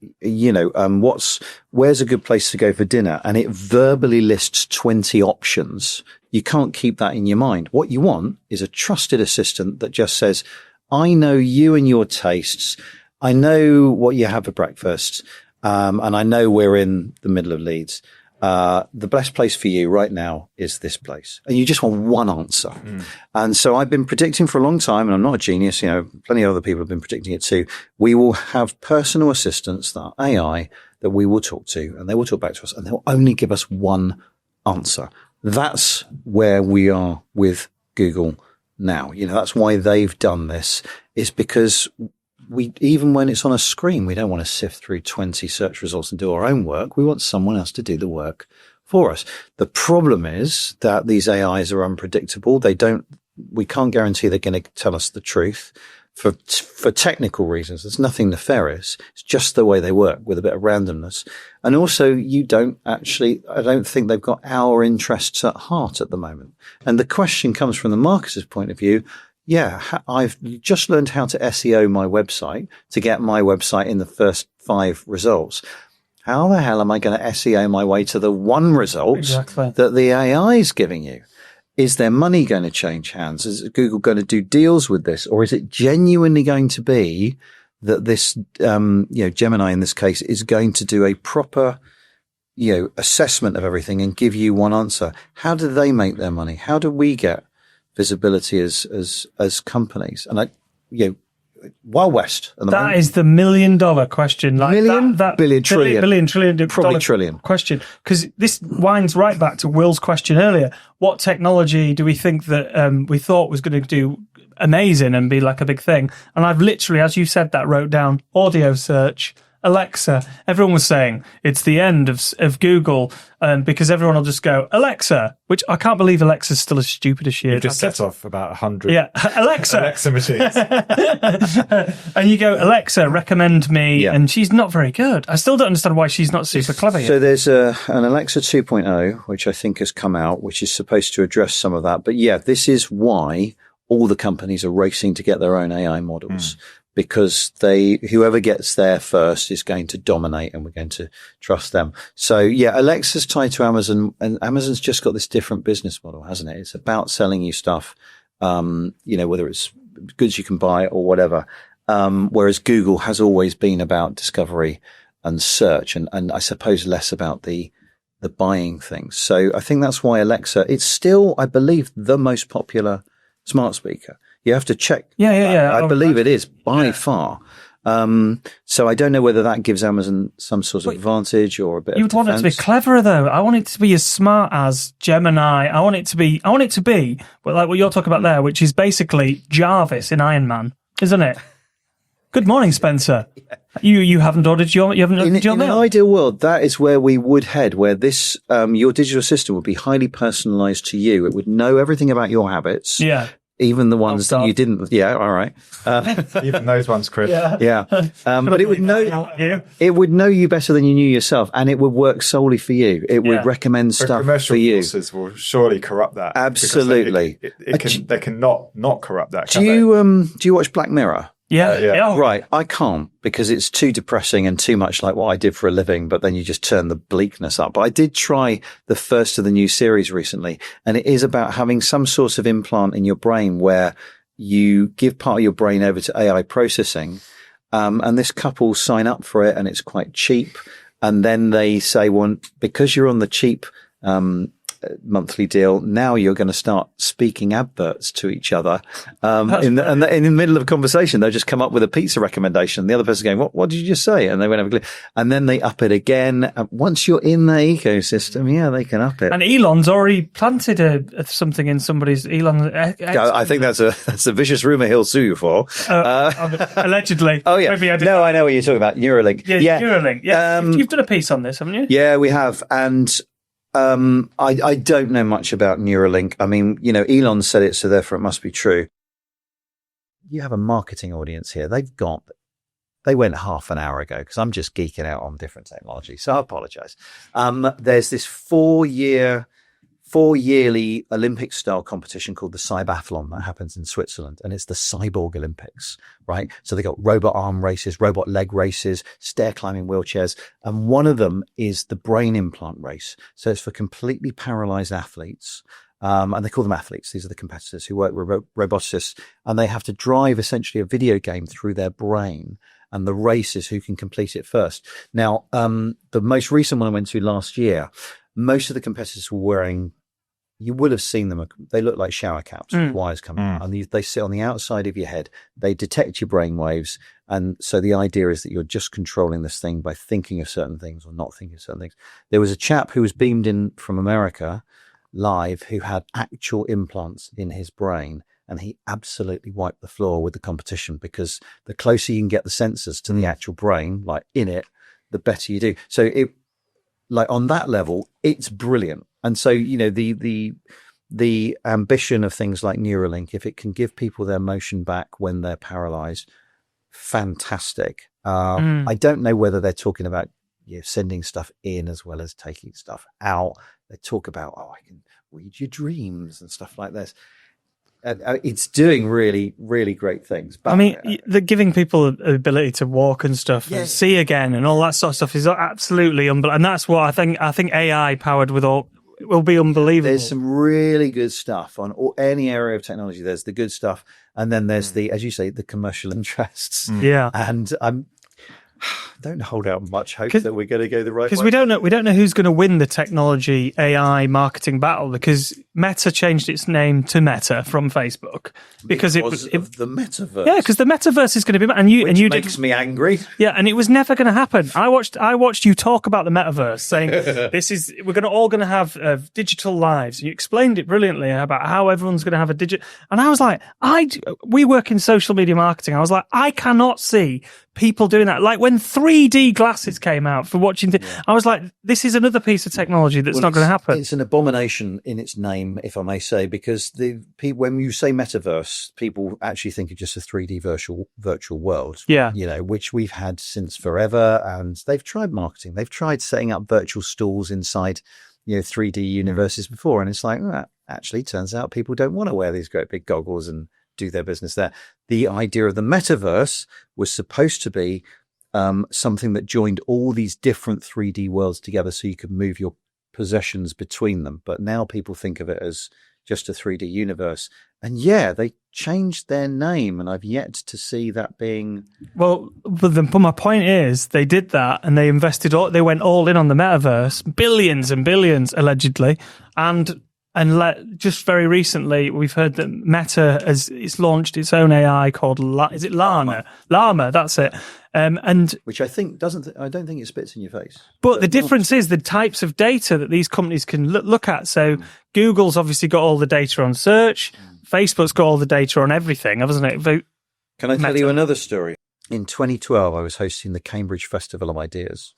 where's a good place to go for dinner? And it verbally lists 20 options. You can't keep that in your mind. What you want is a trusted assistant that just says, I know you and your tastes. I know what you have for breakfast. And I know we're in the middle of Leeds. The best place for you right now is this place. And you just want one answer. And so I've been predicting for a long time, and I'm not a genius, plenty of other people have been predicting it too. We will have personal assistants that are AI that we will talk to, and they will talk back to us, and they'll only give us one answer. That's where we are with Google now. That's why they've done this, is because even when it's on a screen, we don't want to sift through 20 search results and do our own work. We want someone else to do the work for us. The problem is that these AIs are unpredictable. We can't guarantee they're going to tell us the truth for technical reasons. There's nothing nefarious. It's just the way they work with a bit of randomness. And also I don't think they've got our interests at heart at the moment. And the question comes from the marketer's point of view. Yeah, I've just learned how to SEO my website to get my website in the first 5 results. How the hell am I going to SEO my way to the one result that the AI is giving you? Is their money going to change hands? Is Google going to do deals with this? Or is it genuinely going to be that this, Gemini in this case is going to do a proper, assessment of everything and give you one answer? How do they make their money? How do we get visibility as companies? And Wild West. That is the $1 million question. Billion, trillion. Probably trillion question. Because this winds right back to Will's question earlier. What technology do we think that we thought was going to do amazing and be like a big thing? And I've literally, as you said that, wrote down audio search, Alexa. Everyone was saying it's the end of Google because everyone will just go, Alexa, which I can't believe Alexa's still as stupid as she is. You just set off about 100 Alexa machines. And you go, Alexa, recommend me. Yeah. And she's not very good. I still don't understand why she's not super clever yet. So there's an Alexa 2.0, which I think has come out, which is supposed to address some of that. But yeah, this is why all the companies are racing to get their own AI models. Because whoever gets there first is going to dominate, and we're going to trust them. So yeah, Alexa's tied to Amazon, and Amazon's just got this different business model, hasn't it? It's about selling you stuff, whether it's goods you can buy or whatever. Whereas Google has always been about discovery and search, and I suppose less about the buying things. So I think that's why Alexa, it's still, I believe, the most popular smart speaker. You have to check. Yeah. I believe it is by far. So I don't know whether that gives Amazon some sort of advantage or a bit of defense. You'd want it to be cleverer, though. I want it to be as smart as Gemini. I want it to be, well, like what you're talking about there, which is basically Jarvis in Iron Man, isn't it? Good morning, Spencer. You haven't ordered your mail? In an ideal world, that is where we would head, where this, your digital assistant would be highly personalized to you. It would know everything about your habits. Yeah. Even the ones that you didn't. Yeah. All right. Even those ones, Chris. Yeah. But it would know you better than you knew yourself, and it would work solely for you. It would recommend stuff for you. Commercial forces will surely corrupt that. Absolutely. They can not corrupt that. Do you watch Black Mirror? Yeah. Right. I can't, because it's too depressing and too much like what I did for a living, but then you just turn the bleakness up. But I did try the first of the new series recently, and it is about having some sort of implant in your brain where you give part of your brain over to AI processing. And this couple sign up for it, and it's quite cheap. And then they say, well, because you're on the cheap, monthly deal. Now you're going to start speaking adverts to each other. In the middle of a conversation, they'll just come up with a pizza recommendation. The other person going, what did you just say? And they went over, and then they up it again. And once you're in their ecosystem, yeah, they can up it. And Elon's already planted something in somebody's I think that's a vicious rumor he'll sue you for. Allegedly. Oh yeah. Maybe no, I know what you're talking about. Neuralink. Yeah. Neuralink. Yeah. You've done a piece on this, haven't you? Yeah, we have. And I don't know much about Neuralink. I mean, Elon said it, so therefore it must be true. You have a marketing audience here. They went half an hour ago because I'm just geeking out on different technology. So I apologize. There's this 4-yearly Olympic style competition called the Cybathlon that happens in Switzerland. And it's the Cyborg Olympics, right? So they got robot arm races, robot leg races, stair climbing wheelchairs. And one of them is the brain implant race. So it's for completely paralyzed athletes. And they call them athletes. These are the competitors who work with roboticists, and they have to drive essentially a video game through their brain. And the race is who can complete it first. Now, the most recent one I went to last year, most of the competitors were wearing, you would have seen them, they look like shower caps with wires coming out, and they sit on the outside of your head. They detect your brain waves. And so the idea is that you're just controlling this thing by thinking of certain things or not thinking of certain things. There was a chap who was beamed in from America live who had actual implants in his brain. And he absolutely wiped the floor with the competition, because the closer you can get the sensors to the actual brain, like in it, the better you do. So it, like on that level, it's brilliant. And so, the ambition of things like Neuralink, if it can give people their motion back when they're paralyzed, fantastic. I don't know whether they're talking about sending stuff in as well as taking stuff out. They talk about, I can read your dreams and stuff like this. It's doing really, really great things. But, I mean, they're giving people the ability to walk and stuff, and see again, and all that sort of stuff is absolutely unbelievable. And that's what I think AI powered with all will be unbelievable. There's some really good stuff on any area of technology. There's the good stuff, and then there's the, as you say, the commercial interests. Yeah, and don't hold out much hope that we're going to go the right way. Because we don't know who's going to win the technology AI marketing battle, because Meta changed its name to Meta from Facebook because it was the metaverse. Yeah, because the metaverse is going to be, which makes me angry. Yeah, and it was never going to happen. I watched you talk about the metaverse, saying we're all going to have digital lives. You explained it brilliantly about how everyone's going to have a digital. And I was like, we work in social media marketing. I was like, I cannot see people doing that. Like when 3D glasses came out for watching, I was like, this is another piece of technology that's not going to happen. It's an abomination in its name, if I may say, because when you say metaverse, people actually think of just a 3D virtual world. Yeah. Which we've had since forever. And they've tried marketing. They've tried setting up virtual stalls inside, 3D universes before. And it's like, actually, turns out people don't want to wear these great big goggles and do their business there. The idea of the metaverse was supposed to be something that joined all these different 3D worlds together so you could move your possessions between them. But now people think of it as just a 3D universe. And they changed their name, and I've yet to see that being... Well, but my point is, they did that, and they went all in on the metaverse, billions and billions, allegedly, and just very recently, we've heard that Meta it's launched its own AI called is it Llama? Llama, that's it. And which I think I don't think it spits in your face. But the difference is the types of data that these companies can look at. So Google's obviously got all the data on search. Facebook's got all the data on everything, hasn't it? Can I tell you another story? In 2012, I was hosting the Cambridge Festival of Ideas.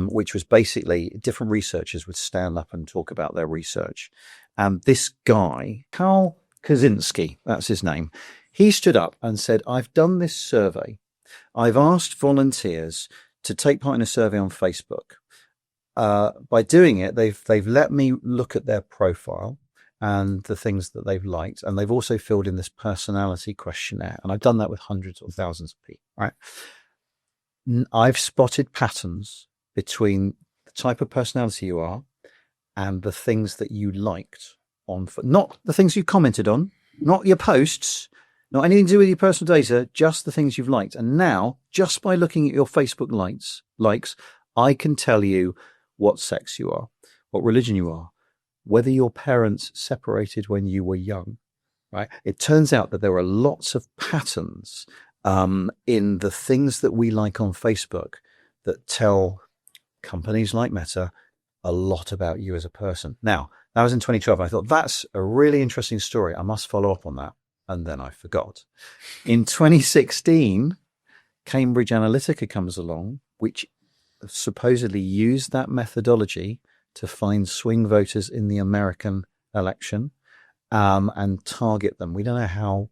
Which was basically different researchers would stand up and talk about their research. And this guy, Karl Kaczynski, that's his name, he stood up and said, I've done this survey. I've asked volunteers to take part in a survey on Facebook. By doing it, they've let me look at their profile and the things that they've liked. And they've also filled in this personality questionnaire. And I've done that with hundreds or thousands of people, right? I've spotted patterns between the type of personality you are and the things that you liked not the things you commented on, not your posts, not anything to do with your personal data, just the things you've liked. And now, just by looking at your Facebook likes, I can tell you what sex you are, what religion you are, whether your parents separated when you were young, right? It turns out that there are lots of patterns in the things that we like on Facebook that tell companies like Meta a lot about you as a person. Now, that was in 2012. I thought, that's a really interesting story. I must follow up on that. And then I forgot. In 2016, Cambridge Analytica comes along, which supposedly used that methodology to find swing voters in the American election and target them. We don't know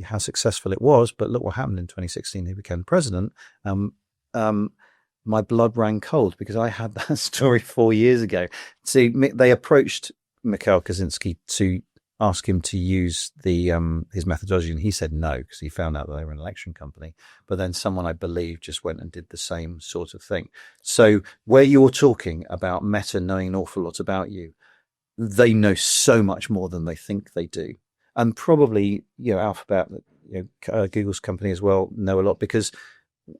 how successful it was, but look what happened in 2016. He became president. My blood ran cold because I had that story 4 years ago. See, they approached Mikhail Kaczynski to ask him to use his methodology, and he said no because he found out that they were an election company. But then someone, I believe, just went and did the same sort of thing. So where you're talking about Meta knowing an awful lot about you, they know so much more than they think they do. And probably, Alphabet, Google's company as well, know a lot because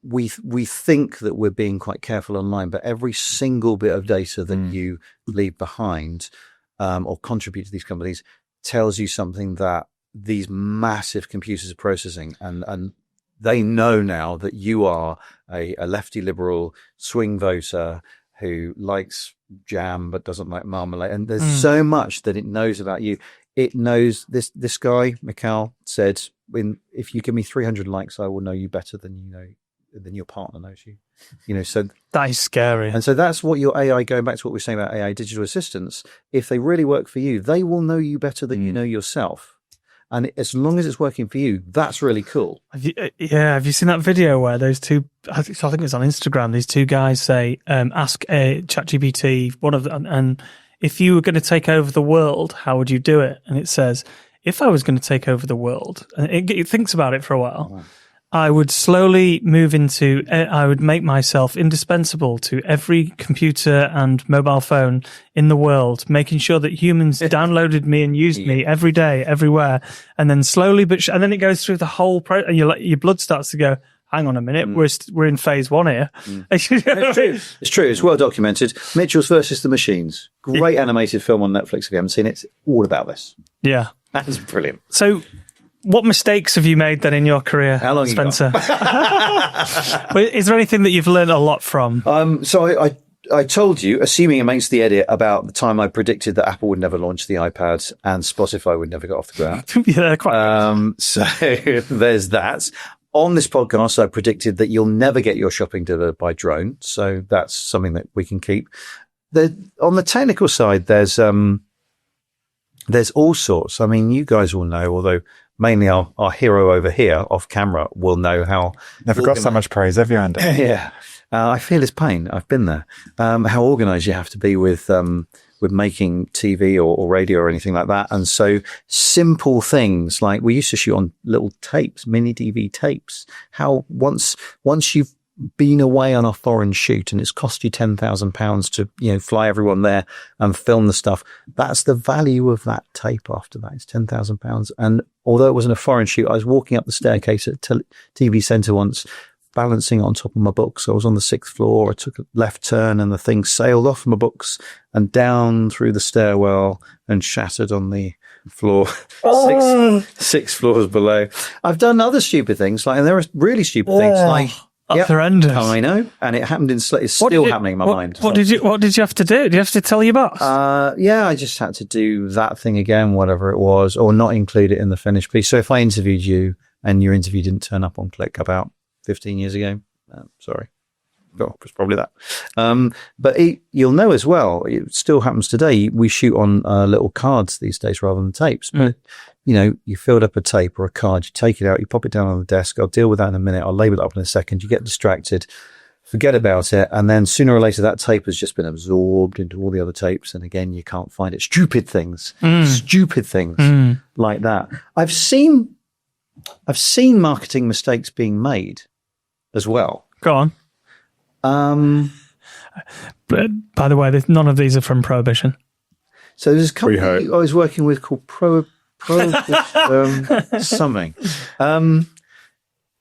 we think that we're being quite careful online, but every single bit of data that you leave behind or contribute to these companies tells you something that these massive computers are processing, and they know now that you are a lefty liberal swing voter who likes jam but doesn't like marmalade, and there's so much that it knows about you. It knows this guy Mikhail said, if you give me 300 likes, I will know you better than your partner knows you. So that is scary. And so that's what your AI, going back to what we were saying about AI digital assistants, if they really work for you, they will know you better than you know yourself. And as long as it's working for you, that's really cool. Have you seen that video where those two, I think it's on Instagram, these two guys say, ask ChatGPT, one of them, and if you were going to take over the world, how would you do it? And it says, if I was going to take over the world, and it thinks about it for a while, wow. I would slowly I would make myself indispensable to every computer and mobile phone in the world, making sure that humans downloaded me and used me every day, everywhere. And then slowly, and then it goes through the whole and your blood starts to go, hang on a minute, we're in phase 1 here. It's true. It's well documented. Mitchell's versus the Machines. Great animated film on Netflix. If you haven't seen it, it's all about this. Yeah. That's brilliant. So, what mistakes have you made then in your career, How long Spencer? Is there anything that you've learned a lot from? So I told you, assuming amongst the edit, about the time I predicted that Apple would never launch the iPad and Spotify would never get off the ground. Yeah, quite. So there's that. On this podcast, I predicted that you'll never get your shopping delivered by drone. So that's something that we can keep. On the technical side, there's all sorts. I mean, you guys will know, although mainly our hero over here off camera will know how. Never got so much praise, have you, Andy? Yeah. I feel his pain. I've been there. How organized you have to be with making TV or radio or anything like that. And so simple things like we used to shoot on little tapes, mini DV tapes. How once you've been away on a foreign shoot and it's cost you £10,000 to, fly everyone there and film the stuff, that's the value of that tape after that. It's £10,000. And although it wasn't a foreign shoot, I was walking up the staircase at TV Centre once, balancing on top of my books. I was on the 6th floor. I took a left turn and the thing sailed off my books and down through the stairwell and shattered on the floor, six floors below. I've done other stupid things, and there are really stupid things like horrendous. I know, and it happened it's still happening in my mind. What did you have to do? Did you have to tell your boss? I just had to do that thing again, whatever it was, or not include it in the finished piece. So if I interviewed you and your interview didn't turn up on Click about 15 years ago, sorry. Well, it's probably that. But you'll know as well, it still happens today. We shoot on little cards these days rather than tapes. But, you filled up a tape or a card, you take it out, you pop it down on the desk. I'll deal with that in a minute. I'll label it up in a second. You get distracted, forget about it. And then sooner or later, that tape has just been absorbed into all the other tapes. And again, you can't find it. Stupid things like that. I've seen marketing mistakes being made as well. Go on. But by the way, none of these are from Prohibition. So there's a company I was working with called something.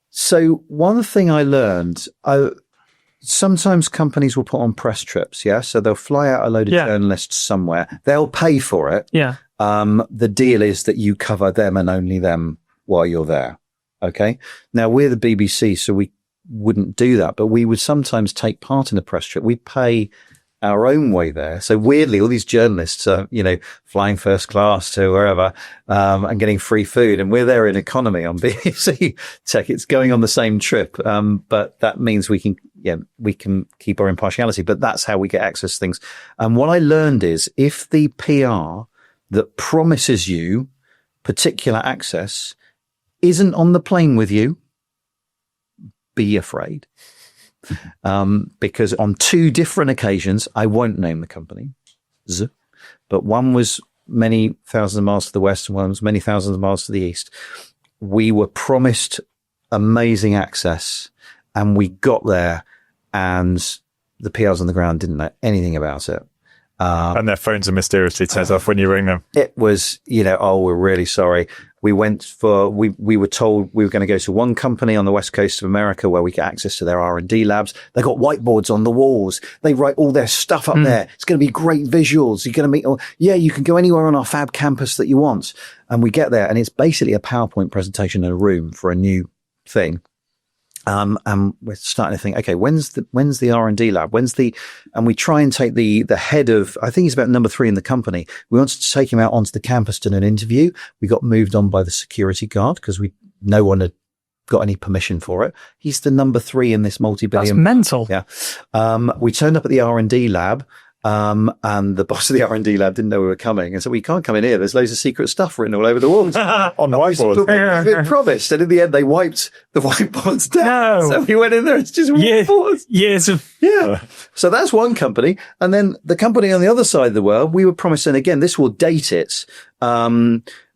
So one thing I learned, Sometimes companies will put on press trips, yeah? So they'll fly out a load of journalists somewhere. They'll pay for it. Yeah. The deal is that you cover them and only them while you're there. Okay. Now we're the BBC, so we wouldn't do that, but we would sometimes take part in a press trip. We'd pay our own way there. So weirdly, all these journalists are, flying first class to wherever, and getting free food. And we're there in economy on BBC Tech. It's going on the same trip. But that means we can keep our impartiality, but that's how we get access to things. And what I learned is if the PR that promises you particular access isn't on the plane with you, be afraid. Because on 2 different occasions, I won't name the company, but one was many thousands of miles to the west and one was many thousands of miles to the east. We were promised amazing access and we got there and the PRs on the ground didn't know anything about it. And their phones are mysteriously turned off when you ring them. It was, we're really sorry. We were told we were going to go to one company on the west coast of America where we get access to their R&D labs. They got whiteboards on the walls. They write all their stuff up there. It's going to be great visuals. You're going to you can go anywhere on our fab campus that you want. And we get there and it's basically a PowerPoint presentation in a room for a new thing. And we're starting to think, okay, when's the R&D lab? And we try and take the head of, I think he's about number 3 in the company. We wanted to take him out onto the campus to do an interview. We got moved on by the security guard because no one had got any permission for it. He's the number 3 in this multi-billion. That's mental. Yeah. We turned up at the R&D lab. And the boss of the R&D lab didn't know we were coming. And so we can't come in here. There's loads of secret stuff written all over the walls. On the whiteboard. We promised. And in the end, they wiped the whiteboards down. No. So we went in there. It's just whiteboards. Years of... Yeah. So that's one company. And then the company on the other side of the world, we were promised, and again, this will date it.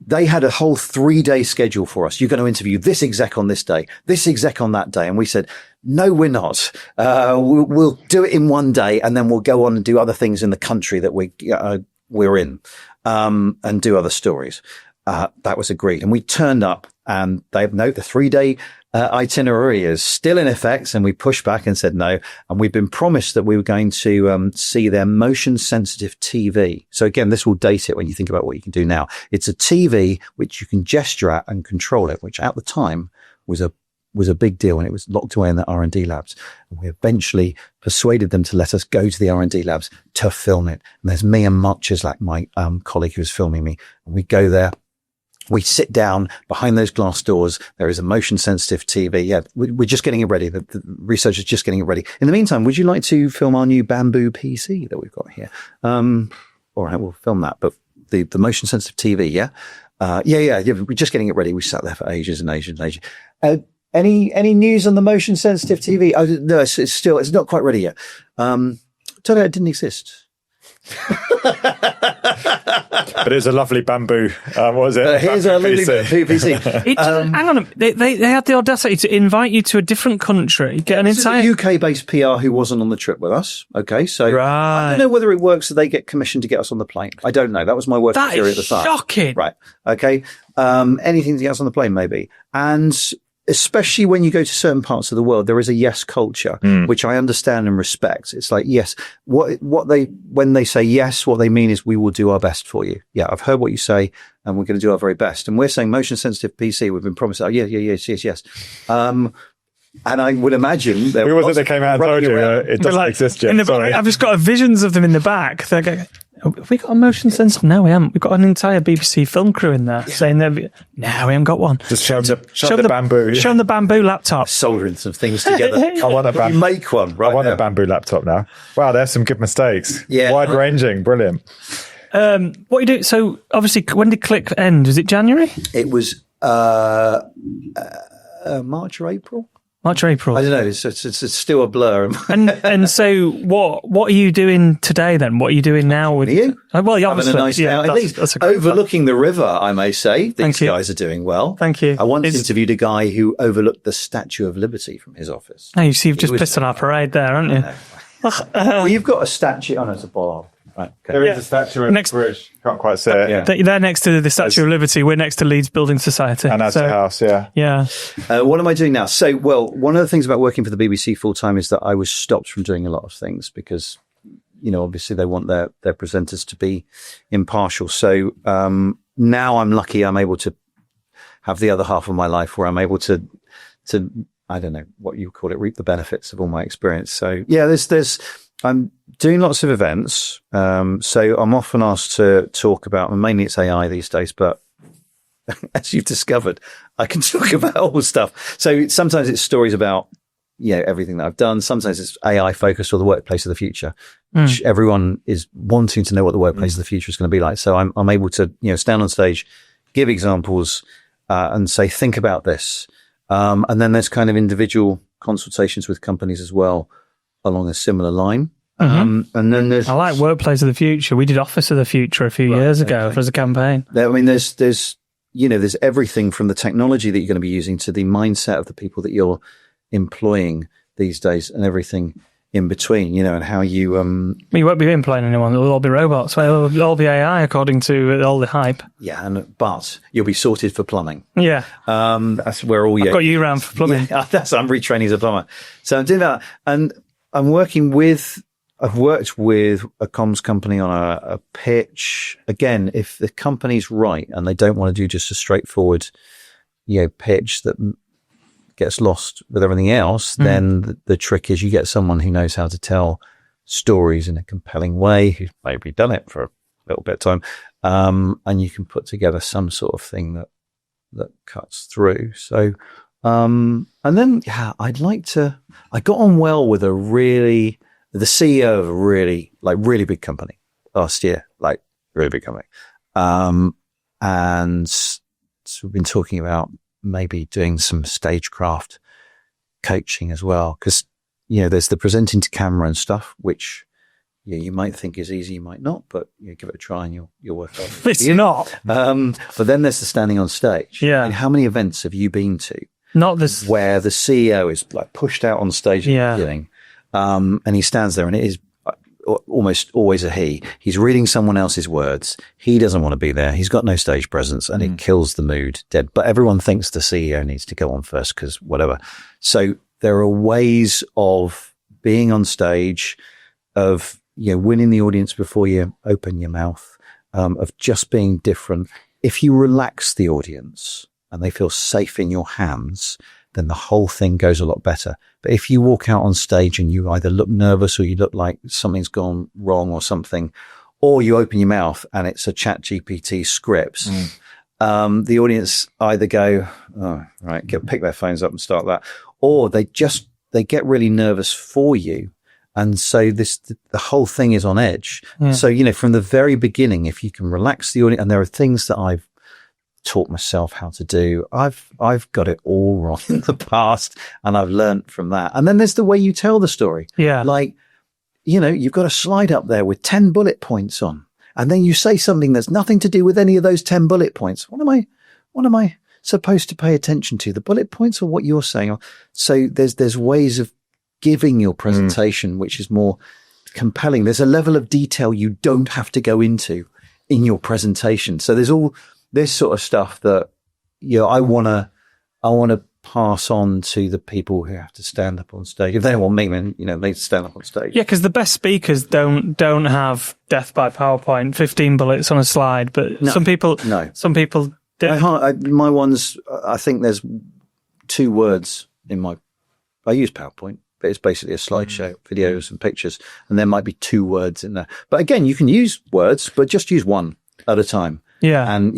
They had a whole 3-day schedule for us. You're going to interview this exec on this day, this exec on that day. And we said, no, we're not. We'll do it in one day and then we'll go on and do other things in the country that we're in, and do other stories. That was agreed. And we turned up and the 3-day itinerary is still in effect. And we pushed back and said no. And we've been promised that we were going to see their motion sensitive TV. So again, this will date it when you think about what you can do now. It's a TV which you can gesture at and control it, which at the time was a big deal, and it was locked away in the R&D labs. And we eventually persuaded them to let us go to the R&D labs to film it. And there's me and Mark Chislak, my colleague who was filming me. And we go there. We sit down behind those glass doors. There is a motion sensitive TV. Yeah, we're just getting it ready. The research is just getting it ready. In the meantime, would you like to film our new bamboo PC that we've got here? All right, we'll film that. But the motion sensitive TV, yeah? Yeah. We're just getting it ready. We sat there for ages and ages and ages. Any news on the motion sensitive TV? Oh, no, it's not quite ready yet. Turned out it didn't exist. But it's a lovely bamboo. What was it? Here's a lovely PC. Hang on, they had the audacity to invite you to a different country, get an entire UK-based PR who wasn't on the trip with us. Okay, so right. I don't know whether it works so they get commissioned to get us on the plane. I don't know. That was my working theory at the time. Shocking. Right. Okay. Anything to get us on the plane, maybe. And especially when you go to certain parts of the world, there is a yes culture, which I understand and respect. It's like, yes, when they say yes, what they mean is we will do our best for you. Yeah, I've heard what you say and we're going to do our very best. And we're saying motion sensitive PC. We've been promised, yes. And I would imagine there who was it that came out and told you it doesn't exist yet? Sorry. I've just got visions of them in the back. They're going, have we got a motion sensitive? No, we haven't. We've got an entire BBC film crew in there saying no, we haven't got one. Just show them the bamboo. Show them the bamboo laptop. Soldering some things together. I want a bamboo. Make one right I want now. a bamboo laptop now. Wow, there's some good mistakes. Yeah. Wide ranging. Brilliant. What you do? So obviously, when did Click end? Was it January? It was March or April. March or April. I don't know. It's still a blur. and so what are you doing today then? What are you doing now? With you? Well, yeah, having a nice day out, at least overlooking the river. I may say these guys are doing well. Thank you. I once interviewed a guy who overlooked the Statue of Liberty from his office. Oh, you see, you've just pissed on our parade there, haven't you? Well, you've got a statue. Oh no, it's a bollard. Right. Okay. There is a statue in British. Can't quite see it. Yeah. They're next to the Statue of Liberty. We're next to Leeds Building Society. And Asda House, yeah. Yeah. What am I doing now? So, well, one of the things about working for the BBC full time is that I was stopped from doing a lot of things because, obviously they want their presenters to be impartial. So now I'm lucky I'm able to have the other half of my life where I'm able to I don't know what you call it, reap the benefits of all my experience. So yeah, I'm doing lots of events. So I'm often asked to talk about, and mainly it's AI these days, but as you've discovered, I can talk about all stuff. So sometimes it's stories about, everything that I've done. Sometimes it's AI focused or the workplace of the future, which everyone is wanting to know what the workplace of the future is going to be like. So I'm able to, stand on stage, give examples, and say, think about this. And then there's kind of individual consultations with companies as well along a similar line. And then there's... I like Workplace of the Future. We did Office of the Future a few years ago as a campaign. There's everything from the technology that you're going to be using to the mindset of the people that you're employing these days and everything in between, and how you... You won't be employing anyone. It'll all be robots. Well, it'll all be AI according to all the hype. Yeah, but you'll be sorted for plumbing. Yeah. That's where all I've got you around for plumbing. Yeah, I'm retraining as a plumber. So I'm doing that. And I've worked with a comms company on a pitch. Again, if the company's right and they don't want to do just a straightforward, pitch that gets lost with everything else, then the trick is you get someone who knows how to tell stories in a compelling way, who's maybe done it for a little bit of time, and you can put together some sort of thing that cuts through. So, and then, I got on well with the CEO of a really big company last year, really big company. And so we've been talking about maybe doing some stagecraft coaching as well. Cause, there's the presenting to camera and stuff, which you might think is easy, you might not, but give it a try and you'll work out. It's not. But then there's the standing on stage. Yeah. And how many events have you been to? Not this. Where the CEO is pushed out on stage at the beginning, and he stands there and it is almost always a he. He's reading someone else's words. He doesn't want to be there. He's got no stage presence and it kills the mood dead. But everyone thinks the CEO needs to go on first because whatever. So there are ways of being on stage, of, winning the audience before you open your mouth, of just being different. If you relax the audience and they feel safe in your hands, then the whole thing goes a lot better. But if you walk out on stage and you either look nervous or you look like something's gone wrong or something, or you open your mouth and it's a ChatGPT scripts, the audience either go, oh, right, pick their phones up and start that, or they get really nervous for you. And so the whole thing is on edge. Yeah. So, from the very beginning, if you can relax the audience, and there are things that I've taught myself how to do. I've got it all wrong in the past and I've learned from that. And then there's the way you tell the story. Yeah. You've got a slide up there with 10 bullet points on, and then you say something that's nothing to do with any of those 10 bullet points. What am I supposed to pay attention to? The bullet points or what you're saying? So there's ways of giving your presentation, which is more compelling. There's a level of detail you don't have to go into in your presentation. So there's all this sort of stuff that, I want to pass on to the people who have to stand up on stage. If they want me, then, they stand up on stage. Yeah, because the best speakers don't have death by PowerPoint, 15 bullets on a slide, but some people my ones, I think there's 2 words I use PowerPoint, but it's basically a slideshow, videos and pictures, and there might be 2 words in there. But again, you can use words, but just use one at a time. Yeah. And,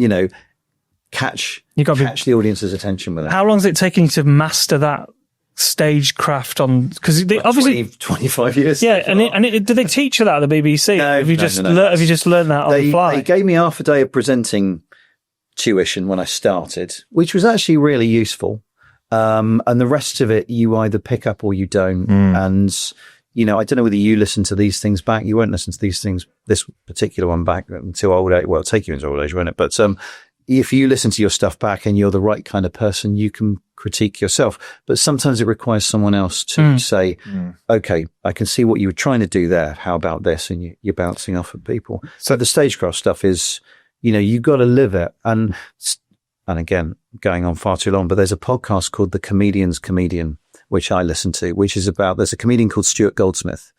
catch the audience's attention with it. How long is it taking you to master that stagecraft on? Because obviously 25 years. Yeah. Do they teach you that at the BBC? No. Have you just learned that on the fly? They gave me half a day of presenting tuition when I started, which was actually really useful. And the rest of it, you either pick up or you don't. And, I don't know whether you listen to these things back. You won't listen to these things, this particular one back until old age. Well, it'll take you into old age, won't it? But, if you listen to your stuff back and you're the right kind of person, you can critique yourself. But sometimes it requires someone else to say, okay, I can see what you were trying to do there. How about this? And you're bouncing off of people. So the stagecraft stuff is, you've got to live it. And again, going on far too long, but there's a podcast called The Comedian's Comedian, which I listen to, which is there's a comedian called Stuart Goldsmith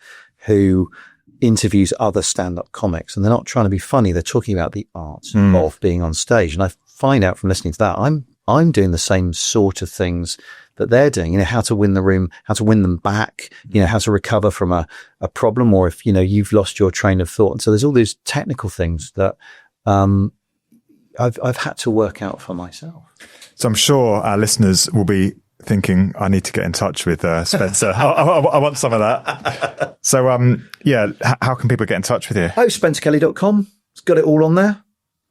who interviews other stand-up comics, and they're not trying to be funny. They're talking about the art of being on stage. And I find out from listening to that, I'm doing the same sort of things that they're doing, how to win the room, how to win them back, how to recover from a problem, or if, you've lost your train of thought. And so there's all these technical things that, I've had to work out for myself. So I'm sure our listeners will be thinking, I need to get in touch with Spencer. I want some of that. So, how can people get in touch with you? Oh, spencerkelly.com. It's got it all on there.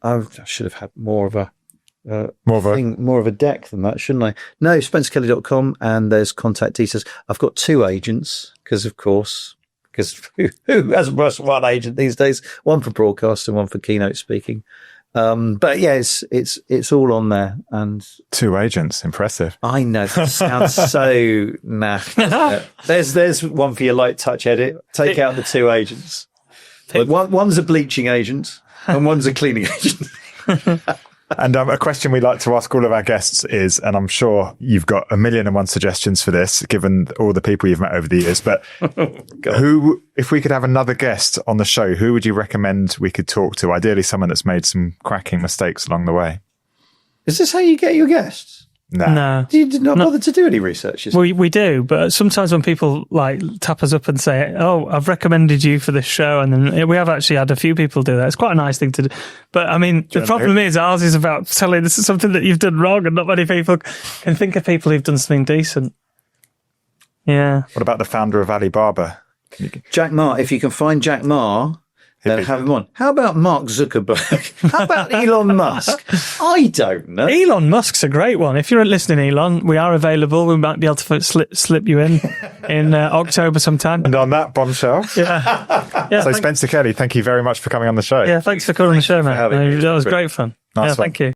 I should have had more of a deck than that, shouldn't I? No, spencerkelly.com, and there's contact details. I've got 2 agents because who has one agent these days? One for broadcast and one for keynote speaking. But yeah, it's all on there. And 2 agents, impressive. I know, that sounds so naff. There's one for your light touch edit. Take out the 2 agents. One's a bleaching agent and one's a cleaning agent. And a question we like to ask all of our guests is, and I'm sure you've got 1,000,001 suggestions for this, given all the people you've met over the years, but if we could have another guest on the show, who would you recommend we could talk to? Ideally, someone that's made some cracking mistakes along the way. Is this how you get your guests? No. You did not bother to do any research? We do, but sometimes when people tap us up and say, "Oh, I've recommended you for this show," and then we have actually had a few people do that. It's quite a nice thing to do. But I mean, the problem is ours is about telling this is something that you've done wrong, and not many people can think of people who've done something decent. Yeah. What about the founder of Alibaba? Jack Ma. If you can find Jack Ma, then have him on. How about Mark Zuckerberg? How about Elon Musk? I don't know. Elon Musk's a great one. If you're listening, Elon, we are available. We might be able to slip you in October sometime. And on that bombshell. Yeah. So Spencer Kelly, thank you very much for coming on the show. Yeah, thanks for coming on the show, man. That was great fun. Nice one. Thank you.